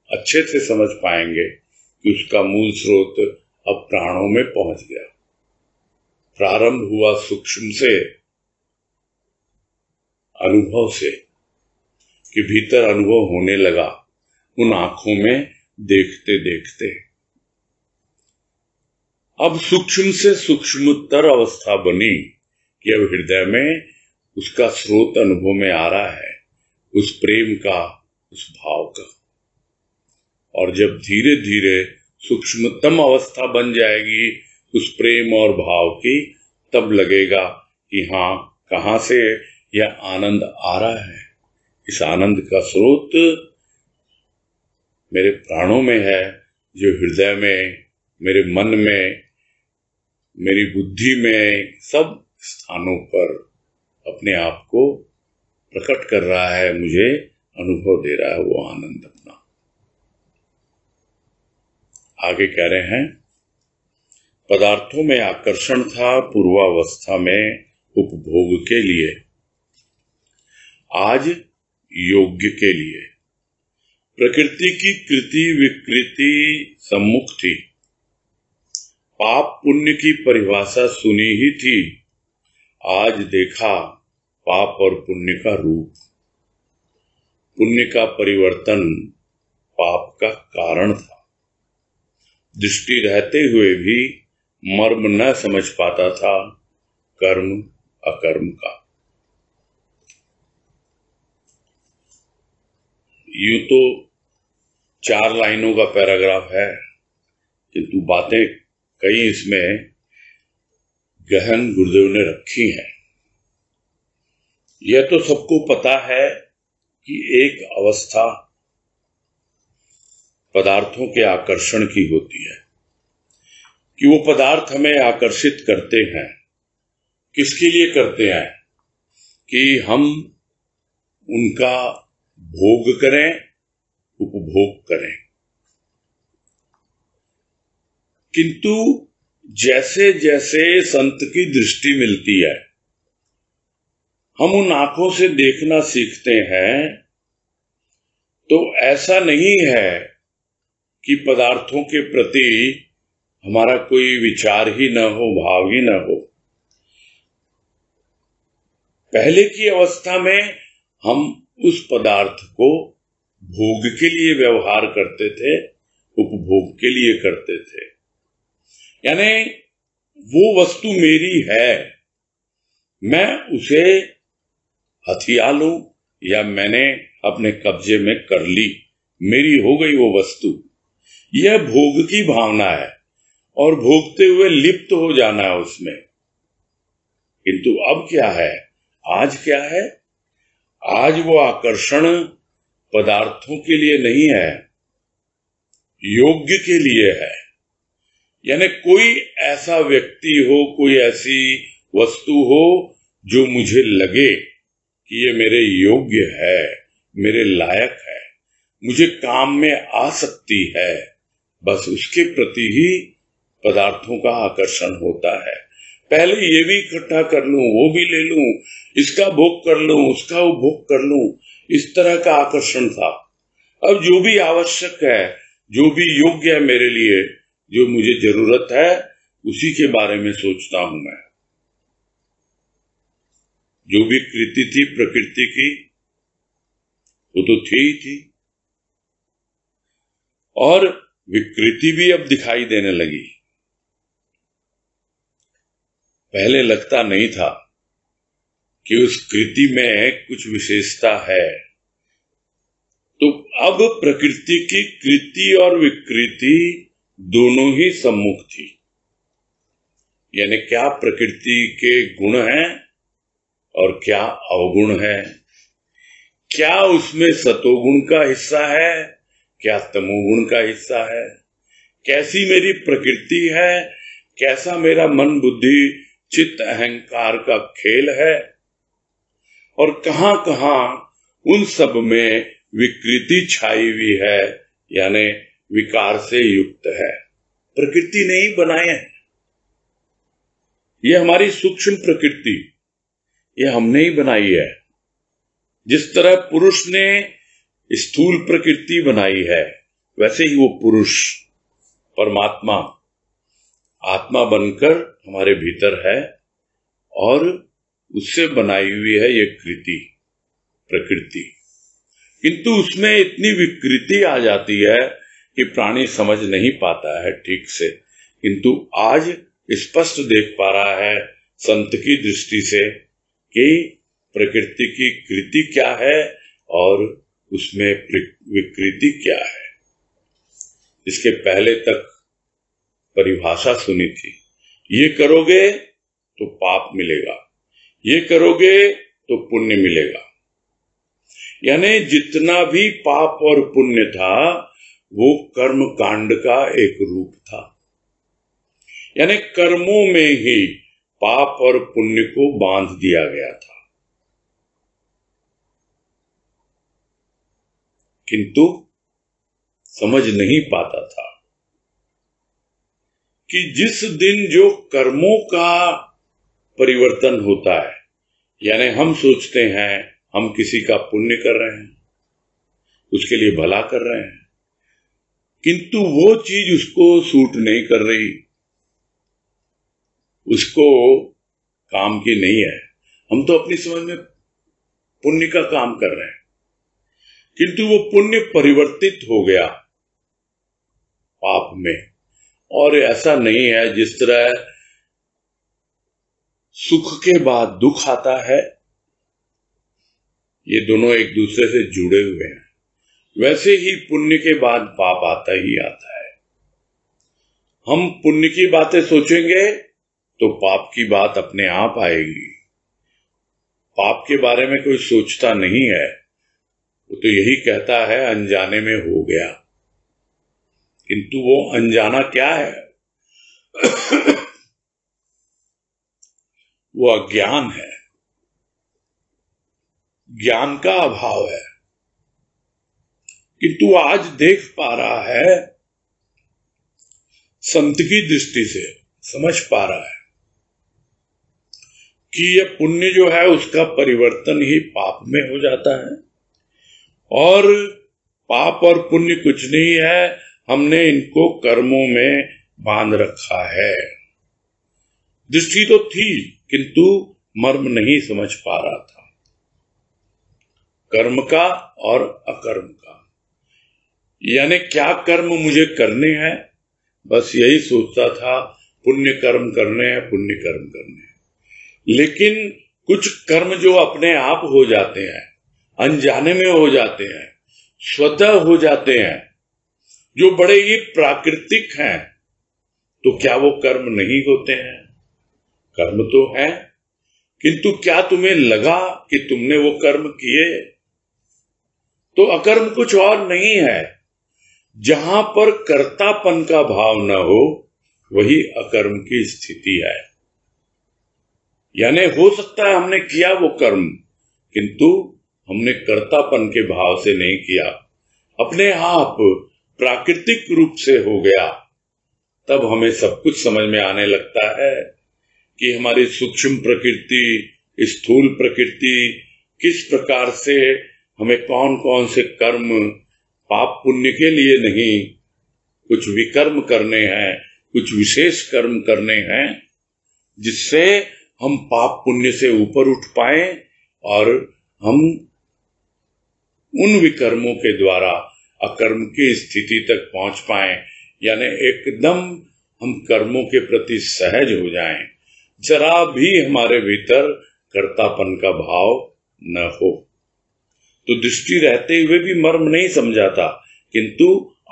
अच्छे से समझ पाएंगे कि उसका मूल स्रोत अब प्राणों में पहुंच गया। प्रारंभ हुआ सूक्ष्म से, अनुभव से, कि भीतर अनुभव होने लगा उन आंखों में देखते देखते। अब सूक्ष्म से सूक्ष्मतर अवस्था बनी कि अब हृदय में उसका स्रोत अनुभव में आ रहा है, उस प्रेम का, उस भाव का। और जब धीरे धीरे सूक्ष्मतम अवस्था बन जाएगी उस प्रेम और भाव की, तब लगेगा कि हाँ, कहां से यह आनंद आ रहा है। इस आनंद का स्रोत मेरे प्राणों में है, जो हृदय में, मेरे मन में, मेरी बुद्धि में, सब स्थानों पर अपने आप को प्रकट कर रहा है, मुझे अनुभव दे रहा है वो आनंद अपना। आगे कह रहे हैं, पदार्थों में आकर्षण था पूर्वावस्था में उपभोग के लिए, आज योग्य के लिए। प्रकृति की कृति विकृति सम्मुख थी, पाप पुण्य की परिभाषा सुनी ही थी, आज देखा पाप और पुण्य का रूप। पुण्य का परिवर्तन पाप का कारण था। दृष्टि रहते हुए भी मर्म न समझ पाता था कर्म अकर्म का। यूं तो 4 लाइनों का पैराग्राफ है, किंतु बातें कई इसमें गहन गुरुदेव ने रखी हैं। यह तो सबको पता है कि एक अवस्था पदार्थों के आकर्षण की होती है, कि वो पदार्थ हमें आकर्षित करते हैं। किसके लिए करते हैं? कि हम उनका भोग करें, उपभोग करें। किंतु जैसे जैसे संत की दृष्टि मिलती है, हम उन आंखों से देखना सीखते हैं, तो ऐसा नहीं है कि पदार्थों के प्रति हमारा कोई विचार ही न हो, भाव ही न हो। पहले की अवस्था में हम उस पदार्थ को भोग के लिए व्यवहार करते थे, उपभोग के लिए करते थे। यानी वो वस्तु मेरी है, मैं उसे हथिया लूं या मैंने अपने कब्जे में कर ली, मेरी हो गई वो वस्तु। यह भोग की भावना है और भोगते हुए लिप्त हो जाना है उसमें। किंतु अब क्या है, आज क्या है? आज वो आकर्षण पदार्थों के लिए नहीं है, योग्य के लिए है। यानी कोई ऐसा व्यक्ति हो, कोई ऐसी वस्तु हो जो मुझे लगे कि ये मेरे योग्य है, मेरे लायक है, मुझे काम में आ सकती है, बस उसके प्रति ही पदार्थों का आकर्षण होता है। पहले ये भी इकट्ठा कर लूं, वो भी ले लूं, इसका भोग कर लूं, उसका वो भोग कर लूं, इस तरह का आकर्षण था। अब जो भी आवश्यक है, जो भी योग्य है मेरे लिए, जो मुझे जरूरत है, उसी के बारे में सोचता हूं मैं। जो भी कृति थी प्रकृति की, वो तो थी ही थी, और विकृति भी अब दिखाई देने लगी। पहले लगता नहीं था कि उस कृति में कुछ विशेषता है, तो अब प्रकृति की कृति और विकृति दोनों ही सम्मुख थी। यानी क्या प्रकृति के गुण हैं और क्या अवगुण है, क्या उसमें सतोगुण का हिस्सा है, क्या तमोगुण का हिस्सा है, कैसी मेरी प्रकृति है, कैसा मेरा मन बुद्धि चित्त अहंकार का खेल है, और कहां कहां उन सब में विकृति छाई हुई है, यानी विकार से युक्त है। प्रकृति ने ही बनाए हैं, ये हमारी सूक्ष्म प्रकृति, ये हमने ही बनाई है। जिस तरह पुरुष ने स्थूल प्रकृति बनाई है, वैसे ही वो पुरुष परमात्मा आत्मा बनकर हमारे भीतर है, और उससे बनाई हुई है ये कृति प्रकृति। किंतु उसमें इतनी विकृति आ जाती है कि प्राणी समझ नहीं पाता है ठीक से। किंतु आज स्पष्ट देख पा रहा है संत की दृष्टि से कि प्रकृति की कृति क्या है और उसमें विकृति क्या है। इसके पहले तक परिभाषा सुनी थी, ये करोगे तो पाप मिलेगा, ये करोगे तो पुण्य मिलेगा। यानी जितना भी पाप और पुण्य था वो कर्म कांड का एक रूप था। यानी कर्मों में ही पाप और पुण्य को बांध दिया गया था। किंतु समझ नहीं पाता था कि जिस दिन जो कर्मों का परिवर्तन होता है, यानी हम सोचते हैं हम किसी का पुण्य कर रहे हैं, उसके लिए भला कर रहे हैं, किंतु वो चीज उसको सूट नहीं कर रही, उसको काम की नहीं है। हम तो अपनी समझ में पुण्य का काम कर रहे हैं, किंतु वो पुण्य परिवर्तित हो गया पाप में। और ऐसा नहीं है जिस तरह सुख के बाद दुख आता है, ये दोनों एक दूसरे से जुड़े हुए हैं, वैसे ही पुण्य के बाद पाप आता ही आता है। हम पुण्य की बातें सोचेंगे तो पाप की बात अपने आप आएगी। पाप के बारे में कोई सोचता नहीं है, वो तो यही कहता है अनजाने में हो गया। किंतु वो अनजाना क्या है? वो अज्ञान है, ज्ञान का अभाव है। किंतु आज देख पा रहा है, संत की दृष्टि से समझ पा रहा है कि ये पुण्य जो है उसका परिवर्तन ही पाप में हो जाता है, और पाप और पुण्य कुछ नहीं है, हमने इनको कर्मों में बांध रखा है। दृष्टि तो थी किंतु मर्म नहीं समझ पा रहा था, कर्म का और अकर्म का। यानी क्या कर्म मुझे करने हैं, बस यही सोचता था, पुण्य कर्म करने हैं, पुण्य कर्म करने हैं। लेकिन कुछ कर्म जो अपने आप हो जाते हैं, अनजाने में हो जाते हैं, स्वतः हो जाते हैं, जो बड़े ही प्राकृतिक हैं, तो क्या वो कर्म नहीं होते हैं? कर्म तो है, किंतु क्या तुम्हें लगा कि तुमने वो कर्म किए? तो अकर्म कुछ और नहीं है। जहां पर कर्तापन का भाव न हो वही अकर्म की स्थिति है। यानी हो सकता है हमने किया वो कर्म, किंतु हमने कर्तापन के भाव से नहीं किया, अपने आप प्राकृतिक रूप से हो गया। तब हमें सब कुछ समझ में आने लगता है कि हमारी सूक्ष्म प्रकृति, स्थूल प्रकृति, किस प्रकार से हमें कौन कौन से कर्म पाप पुण्य के लिए नहीं, कुछ विकर्म करने हैं, कुछ विशेष कर्म करने हैं, जिससे हम पाप पुण्य से ऊपर उठ पाए और हम उन विकर्मों के द्वारा अकर्म की स्थिति तक पहुंच पाए। यानी एकदम हम कर्मों के प्रति सहज हो जाएं, जरा भी हमारे भीतर कर्तापन का भाव न हो। तो दृष्टि रहते हुए भी मर्म नहीं समझा था, किंतु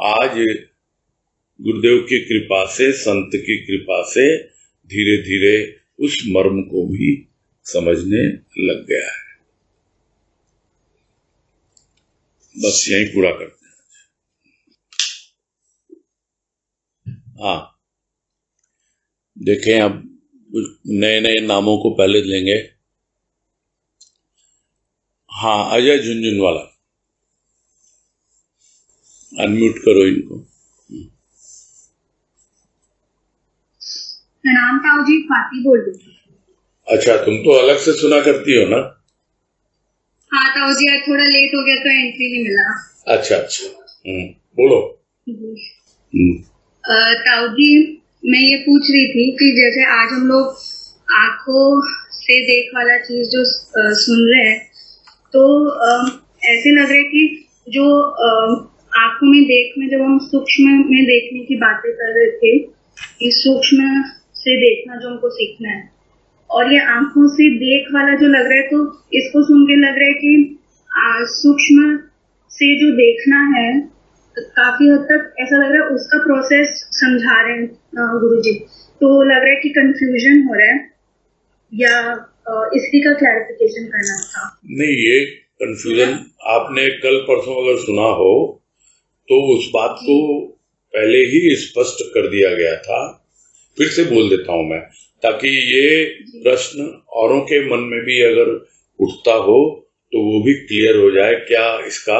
आज गुरुदेव की कृपा से, संत की कृपा से धीरे धीरे उस मर्म को भी समझने लग गया है। बस यही पूरा करते हैं। हाँ, देखें अब नए नए नामों को पहले लेंगे। हाँ, अजय झुंझुनवाला, अनम्यूट करो इनको। प्रणाम ताऊ जी, स्वाति बोल रही हूँ। अच्छा, तुम तो अलग से सुना करती हो ना? हाँ ताऊ जी, आज थोड़ा लेट हो गया तो एंट्री नहीं मिला। अच्छा अच्छा, बोलो। ताऊ जी, मैं ये पूछ रही थी कि जैसे आज हम लोग आंखों से देख वाला चीज जो सुन रहे हैं, तो ऐसे लग रहा है कि जो आंखों में देख में जब हम सूक्ष्म में देखने की बातें कर रहे थे, कि सूक्ष्म से देखना जो हमको सीखना है, और ये आंखों से देख वाला जो लग रहा है, तो इसको सुन के लग रहा है कि सूक्ष्म से जो देखना है, काफी हद तक ऐसा लग रहा है उसका प्रोसेस समझा रहे हैं गुरुजी। तो लग रहा है कि कंफ्यूजन हो रहा है, या इसी का क्लैरिफिकेशन करना था। नहीं, ये कंफ्यूजन आपने कल परसों अगर सुना हो तो उस बात को पहले ही स्पष्ट कर दिया गया था। फिर से बोल देता हूं मैं, ताकि ये प्रश्न औरों के मन में भी अगर उठता हो तो वो भी क्लियर हो जाए क्या इसका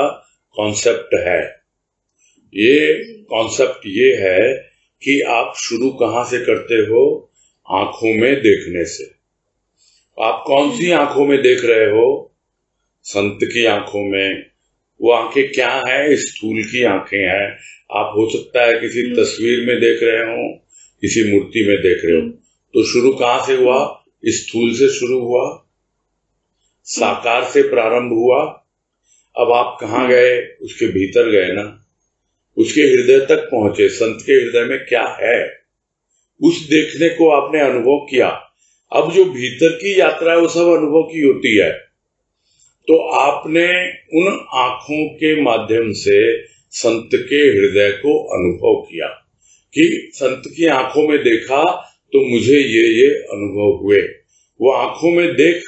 कॉन्सेप्ट है। ये कॉन्सेप्ट ये है कि आप शुरू कहां से करते हो? आंखों में देखने से। आप कौन सी आंखों में देख रहे हो? संत की आंखों में। वो आंखें क्या है? स्थूल की आंखें हैं। आप हो सकता है किसी तस्वीर में देख रहे हो, किसी मूर्ति में देख रहे हो। तो शुरू कहां से हुआ? स्थूल से शुरू हुआ, साकार से प्रारंभ हुआ। अब आप कहां गए? उसके भीतर गए ना, उसके हृदय तक पहुंचे। संत के हृदय में क्या है, उस देखने को आपने अनुभव किया। अब जो भीतर की यात्रा है वो सब अनुभव की होती है। तो आपने उन आंखों के माध्यम से संत के हृदय को अनुभव किया कि संत की आंखों में देखा तो मुझे ये अनुभव हुए। वो आंखों में देख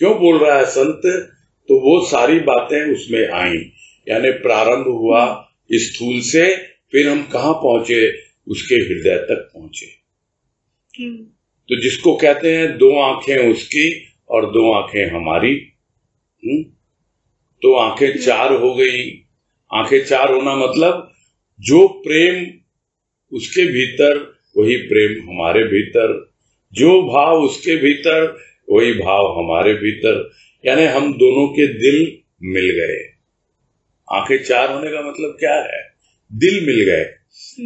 क्यों बोल रहा है संत? तो वो सारी बातें उसमें आई। यानी प्रारंभ हुआ स्थूल से, फिर हम कहाँ पहुंचे? उसके हृदय तक पहुंचे। तो जिसको कहते हैं दो आंखें उसकी और दो आंखें हमारी। तो आंखें चार हो गई। आंखें चार होना मतलब जो प्रेम उसके भीतर वही प्रेम हमारे भीतर, जो भाव उसके भीतर वही भाव हमारे भीतर। यानी हम दोनों के दिल मिल गए। आंखें चार होने का मतलब क्या है? दिल मिल गए।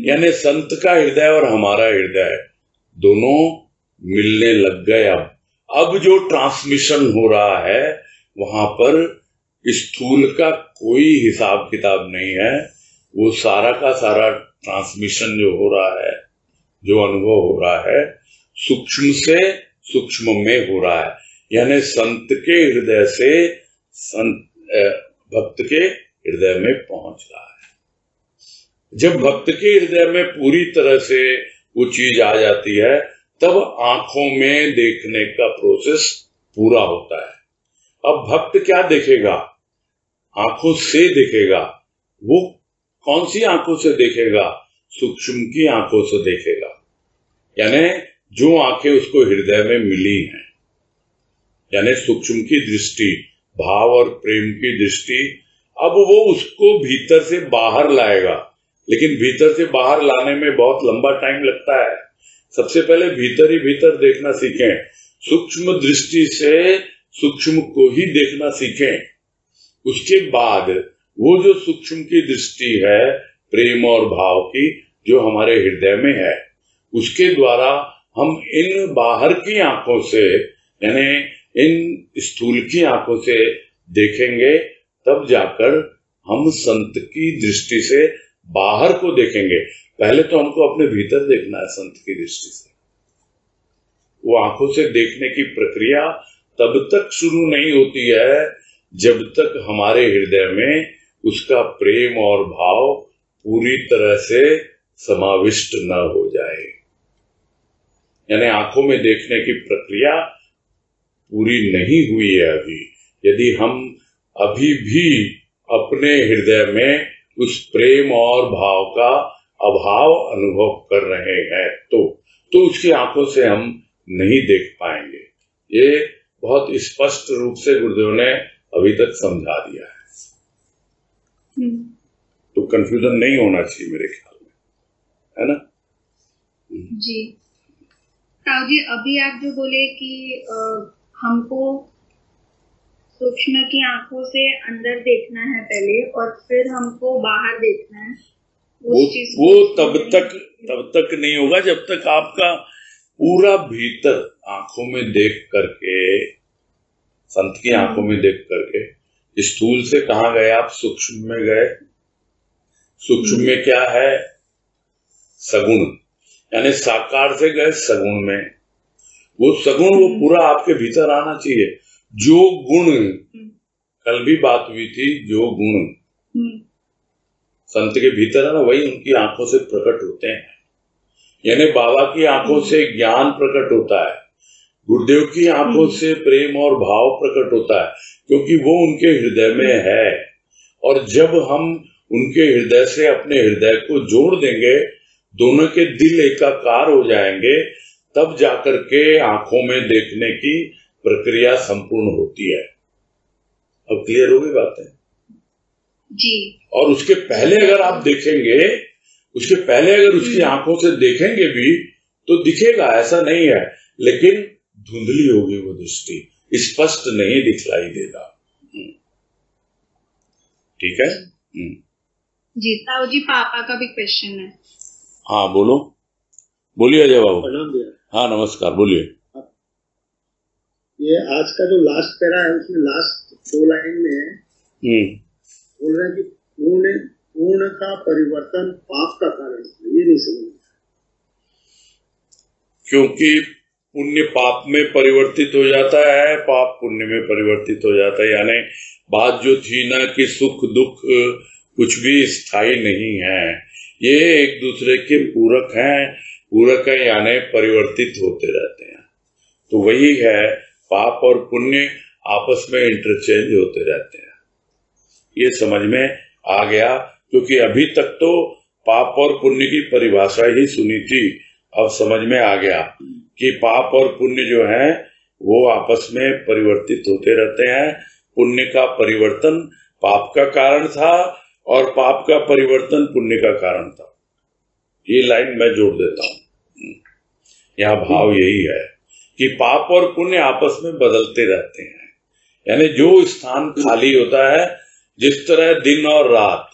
यानी संत का हृदय और हमारा हृदय दोनों मिलने लग गए। अब जो ट्रांसमिशन हो रहा है वहां पर स्थूल का कोई हिसाब किताब नहीं है। वो सारा का सारा ट्रांसमिशन जो हो रहा है, जो अनुभव हो रहा है, सूक्ष्म से सूक्ष्म में हो रहा है। यानी संत के हृदय से संत भक्त के हृदय में पहुंच रहा है। जब भक्त के हृदय में पूरी तरह से वो चीज आ जाती है तब आंखों में देखने का प्रोसेस पूरा होता है। अब भक्त क्या देखेगा? आंखों से देखेगा। वो कौन सी आंखों से देखेगा? सूक्ष्म की आंखों से देखेगा, यानी जो आंखें उसको हृदय में मिली हैं, यानी सूक्ष्म की दृष्टि, भाव और प्रेम की दृष्टि। अब वो उसको भीतर से बाहर लाएगा, लेकिन भीतर से बाहर लाने में बहुत लंबा टाइम लगता है। सबसे पहले भीतर ही भीतर देखना सीखें, सूक्ष्म दृष्टि से सूक्ष्म को ही देखना सीखें। उसके बाद वो जो सूक्ष्म की दृष्टि है प्रेम और भाव की, जो हमारे हृदय में है, उसके द्वारा हम इन बाहर की आंखों से, यानी इन स्थूल की आंखों से देखेंगे, तब जाकर हम संत की दृष्टि से बाहर को देखेंगे। पहले तो हमको अपने भीतर देखना है संत की दृष्टि से। वो आंखों से देखने की प्रक्रिया तब तक शुरू नहीं होती है जब तक हमारे हृदय में उसका प्रेम और भाव पूरी तरह से समाविष्ट न हो जाए। यानी आंखों में देखने की प्रक्रिया पूरी नहीं हुई है अभी। यदि हम अभी भी अपने हृदय में उस प्रेम और भाव का अभाव अनुभव कर रहे हैं तो उसकी आंखों से हम नहीं देख पाएंगे। ये बहुत स्पष्ट रूप से गुरुदेव ने अभी तक समझा दिया है। तो कंफ्यूजन नहीं होना चाहिए मेरे ख्याल में, है ना? जी ताऊ जी, अभी आप जो बोले कि हमको सूक्ष्म की आंखों से अंदर देखना है पहले और फिर हमको बाहर देखना है, वो तब तक नहीं होगा जब तक आपका पूरा भीतर आंखों में देख करके, संत की आंखों में देख करके, स्थूल से कहाँ गए आप? सूक्ष्म में गए। सूक्ष्म में क्या है? सगुण, यानी साकार से गए सगुण में। वो सगुण वो पूरा आपके भीतर आना चाहिए। जो गुण, कल भी बात हुई थी, जो गुण संत के भीतर है ना, वही उनकी आंखों से प्रकट होते हैं। यानी बाबा की आंखों से ज्ञान प्रकट होता है, गुरुदेव की आंखों से प्रेम और भाव प्रकट होता है, क्योंकि वो उनके हृदय में है। और जब हम उनके हृदय से अपने हृदय को जोड़ देंगे, दोनों के दिल एकाकार हो जाएंगे, तब जाकर के आंखों में देखने की प्रक्रिया संपूर्ण होती है। अब क्लियर हो गई बात है जी। और उसके पहले अगर आप देखेंगे, उसके पहले अगर उसकी आंखों से देखेंगे भी तो दिखेगा, ऐसा नहीं है, लेकिन धुंधली होगी वो दृष्टि, स्पष्ट नहीं दिखलाई देगा। ठीक है जी। ताऊ जी, पापा का भी क्वेश्चन है। हाँ बोलो, बोलिए अजय बाबू। हाँ नमस्कार, बोलिए। ये आज का जो लास्ट पैरा है उसमें लास्ट 2 लाइन में बोल रहे हैं कि पूर्ण का परिवर्तन पाप का कारण है। ये नहीं समझ, क्योंकि पुण्य पाप में परिवर्तित हो जाता है, पाप पुण्य में परिवर्तित हो जाता है। यानी बात जो थी ना कि सुख दुख कुछ भी स्थायी नहीं है, ये एक दूसरे के पूरक हैं। पूरक है यानी परिवर्तित होते रहते हैं। तो वही है, पाप और पुण्य आपस में इंटरचेंज होते रहते हैं। ये समझ में आ गया, क्योंकि अभी तक तो पाप और पुण्य की परिभाषा ही सुनी थी, अब समझ में आ गया कि पाप और पुण्य जो है वो आपस में परिवर्तित होते रहते हैं। पुण्य का परिवर्तन पाप का कारण था और पाप का परिवर्तन पुण्य का कारण था। ये लाइन मैं जोड़ देता हूँ। यहाँ भाव यही है कि पाप और पुण्य आपस में बदलते रहते हैं। यानी जो स्थान खाली होता है, जिस तरह दिन और रात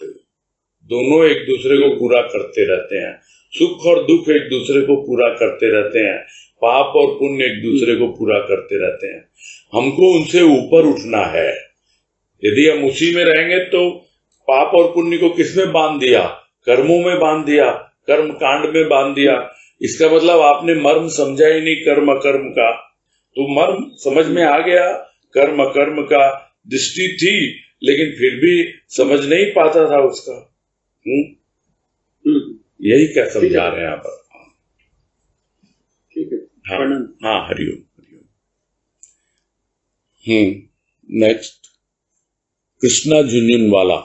दोनों एक दूसरे को पूरा करते रहते हैं, सुख और दुख एक दूसरे को पूरा करते रहते हैं, पाप और पुण्य एक दूसरे को पूरा करते रहते हैं। हमको उनसे ऊपर उठना है। यदि हम उसी में रहेंगे तो पाप और पुण्य को किसमें बांध दिया? कर्मों में बांध दिया, कर्म कांड में बांध दिया। इसका मतलब आपने मर्म समझा ही नहीं कर्म अकर्म का। तो मर्म समझ में आ गया, कर्म अकर्म का दृष्टि थी, लेकिन फिर भी समझ नहीं पाता था उसका। यही क्या समझा रहे हैं यहाँ पर। ठीक है, हाँ हाँ, हरिओम हरिओम। नेक्स्ट कृष्णा झुंझुनवाला।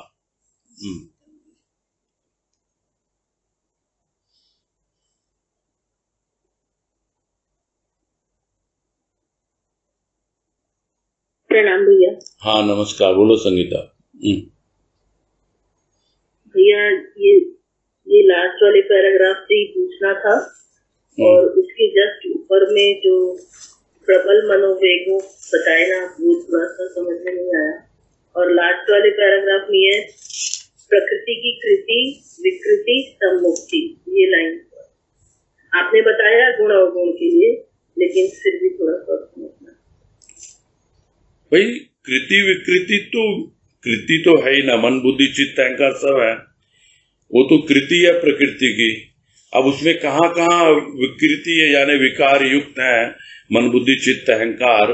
प्रणाम भैया। हाँ नमस्कार, बोलो संगीता। भैया ये लास्ट वाले पैराग्राफ से ही पूछना था, और उसके जस्ट ऊपर में जो प्रबल मनोवेगों बताए ना, वो थोड़ा सा समझ में नहीं आया। और लास्ट वाले पैराग्राफ में है प्रकृति की कृति विकृति सम्मुक्ति, ये लाइन आपने बताया गुण अवगुण के लिए, लेकिन फिर भी थोड़ा सा समझना। भाई कृति विकृति कृति तो है ही ना, मन बुद्धि चित्त अहंकार सब है, वो तो कृति है प्रकृति की। अब उसमें कहाँ कहाँ विकृति है, यानी विकार युक्त है मन बुद्धि चित्त अहंकार,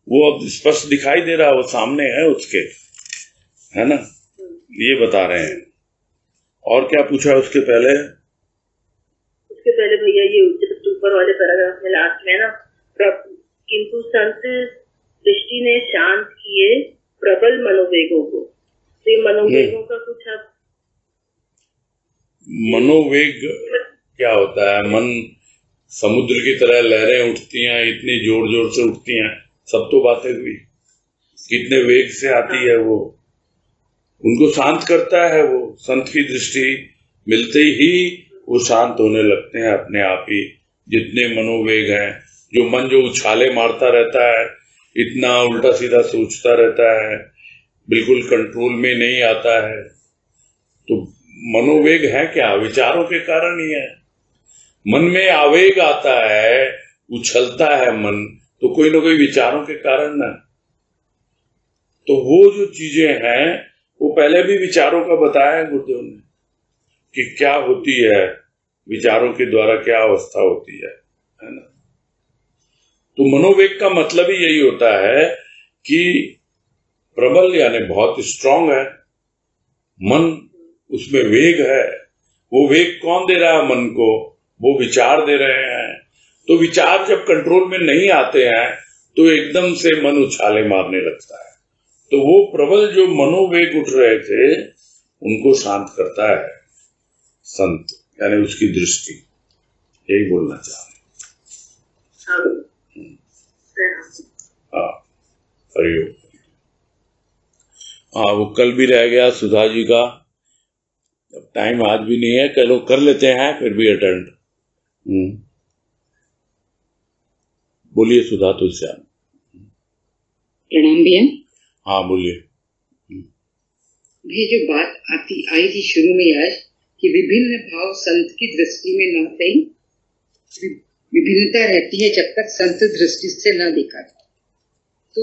वो अब स्पष्ट दिखाई दे रहा है, वो सामने है उसके, है ना, ये बता रहे हैं। और क्या पूछा है उसके पहले? उसके पहले भैया ये ऊपर वाले पैराग्राफ में लास्ट में ना, किंतु संत दृष्टि ने शांत किए प्रबल मनोवेगों को, तो ये मनोवेगों का कुछ अब मनोवेग क्या होता है? मन समुद्र की तरह लहरें उठती हैं, इतनी जोर जोर से उठती हैं, सब तो बातें हुई, कितने वेग से आती है वो, उनको शांत करता है वो। संत की दृष्टि मिलते ही वो शांत होने लगते हैं अपने आप ही। जितने मनोवेग हैं, जो मन जो उछाले मारता रहता है, इतना उल्टा सीधा सोचता रहता है, बिल्कुल कंट्रोल में नहीं आता है, तो मनोवेग है क्या? विचारों के कारण ही है। मन में आवेग आता है, उछलता है मन, तो कोई ना कोई विचारों के कारण ना। तो वो जो चीजें हैं वो पहले भी विचारों का बताया है गुरुदेव ने कि क्या होती है, विचारों के द्वारा क्या अवस्था होती है ना। तो मनोवेग का मतलब ही यही होता है कि प्रबल यानी बहुत स्ट्रांग है मन, उसमें वेग है। वो वेग कौन दे रहा है मन को? वो विचार दे रहे हैं। तो विचार जब कंट्रोल में नहीं आते हैं तो एकदम से मन उछाले मारने लगता है। तो वो प्रबल जो मनोवेग उठ रहे थे उनको शांत करता है संत, यानी उसकी दृष्टि। यही बोलना चाह रहे। हाँ हरिओम। हाँ वो कल भी रह गया सुधा जी का, अब टाइम आज भी नहीं है, कल कर लेते हैं फिर भी अटेंड। बोलिए सुधा तुलसियान। प्रणाम भैया। हाँ बोलिए। भैया जो बात आई थी शुरू में आज कि विभिन्न भाव संत की दृष्टि में न थे, विभिन्नता रहती है जब तक संत दृष्टि से न देखा। तो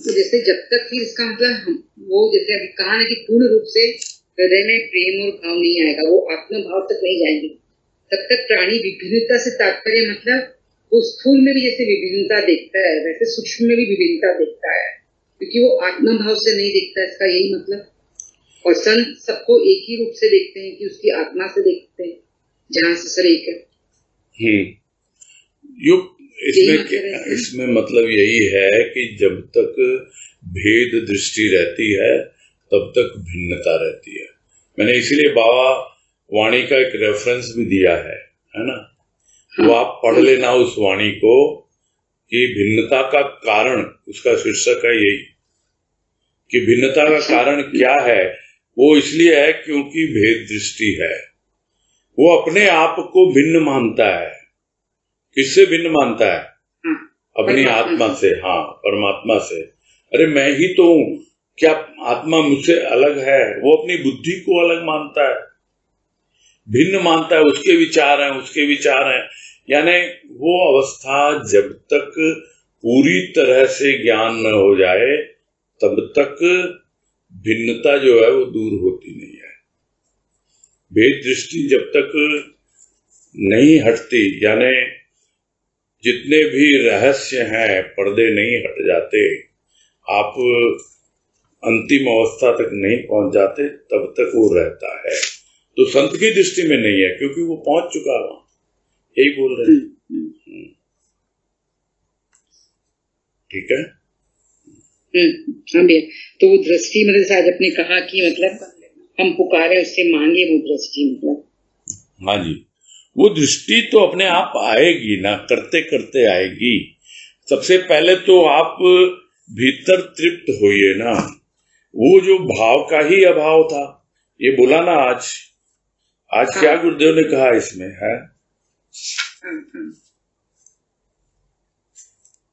जैसे जब तक फिर इसका मतलब वो जैसे अभी कहा ना कि पूर्ण रूप से हृदय में प्रेम और भाव नहीं आएगा, वो आत्म भाव तक नहीं जाएंगे, तब तक प्राणी विभिन्नता से तात्पर्य मतलब वो स्थूल में भी जैसे विभिन्नता देखता है वैसे सूक्ष्म में भी विभिन्नता देखता है, क्योंकि वो आत्म भाव से नहीं देखता, इसका यही मतलब। और संत सबको एक ही रूप से देखते हैं कि उसकी आत्मा से देखते हैं, जहां से सर एक है। इसमें मतलब यही है कि जब तक भेद दृष्टि रहती है तब तक भिन्नता रहती है। मैंने इसीलिए बाबा वाणी का एक रेफरेंस भी दिया है ना, वो आप पढ़ लेना उस वाणी को कि भिन्नता का कारण, उसका शीर्षक है यही कि भिन्नता का कारण क्या है। वो इसलिए है क्योंकि भेद दृष्टि है। वो अपने आप को भिन्न मानता है। किससे भिन्न मानता है? अपनी आत्मा से। हाँ, परमात्मा से। अरे मैं ही तो हूं, क्या आत्मा मुझसे अलग है? वो अपनी बुद्धि को अलग मानता है, भिन्न मानता है, उसके विचार हैं, उसके विचार हैं। यानी वो अवस्था जब तक पूरी तरह से ज्ञान न हो जाए तब तक भिन्नता जो है वो दूर होती नहीं है। भेद दृष्टि जब तक नहीं हटती, यानी जितने भी रहस्य हैं पर्दे नहीं हट जाते, आप अंतिम अवस्था तक नहीं पहुंच जाते, तब तक वो रहता है। तो संत की दृष्टि में नहीं है, क्योंकि वो पहुंच चुका है वहां। यही बोल रहे हैं। ठीक है। हाँ भैया, तो वो दृष्टि मतलब जैसे आज आपने कहा कि मतलब हम पुकारे उससे मांगे वो दृष्टि, मतलब हाँ जी, वो दृष्टि तो अपने आप आएगी ना, करते करते आएगी। सबसे पहले तो आप भीतर तृप्त होइए ना। वो जो भाव का ही अभाव था, ये बोला ना आज हाँ। क्या गुरुदेव ने कहा इसमें है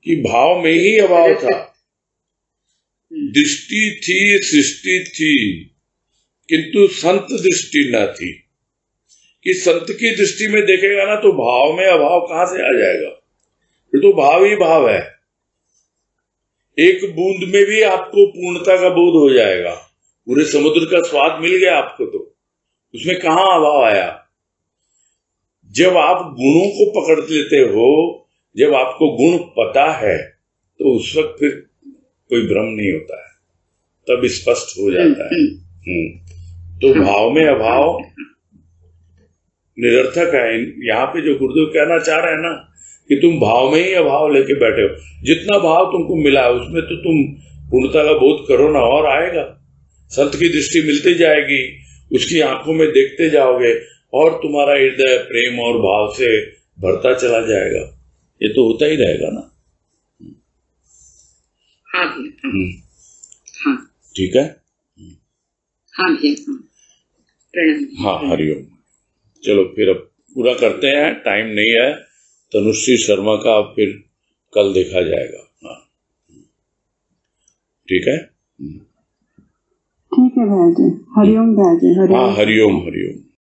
कि भाव में ही अभाव था। दृष्टि थी, सृष्टि थी, किंतु संत दृष्टि न थी। कि संत की दृष्टि में देखेगा ना तो भाव में अभाव कहां से आ जाएगा? फिर तो भाव ही भाव है। एक बूंद में भी आपको पूर्णता का बोध हो जाएगा। पूरे समुद्र का स्वाद मिल गया आपको, तो उसमें कहां अभाव आया? जब आप गुणों को पकड़ लेते हो, जब आपको गुण पता है, तो उस वक्त फिर कोई भ्रम नहीं होता है, तब स्पष्ट हो जाता है। तो भाव में अभाव निरर्थक है। यहाँ पे जो गुरुदेव कहना चाह रहे हैं ना कि तुम भाव में ही अभाव लेके बैठे हो, जितना भाव तुमको मिला है उसमें तो तुम पूर्णता का बोध करो ना, और आएगा। संत की दृष्टि मिलती जाएगी, उसकी आंखों में देखते जाओगे, और तुम्हारा हृदय प्रेम और भाव से भरता चला जाएगा। ये तो होता ही रहेगा ना। हाँ हाँ ठीक है। हाँ भैया, प्रणाम। हाँ, हरिओम। चलो फिर अब पूरा करते हैं, टाइम नहीं है। तनुश्री शर्मा का फिर कल देखा जाएगा। हाँ, ठीक है। ठीक है भैया जी, हरिओम भैया जी, हरिओम। हाँ, हरिओम हरिओम।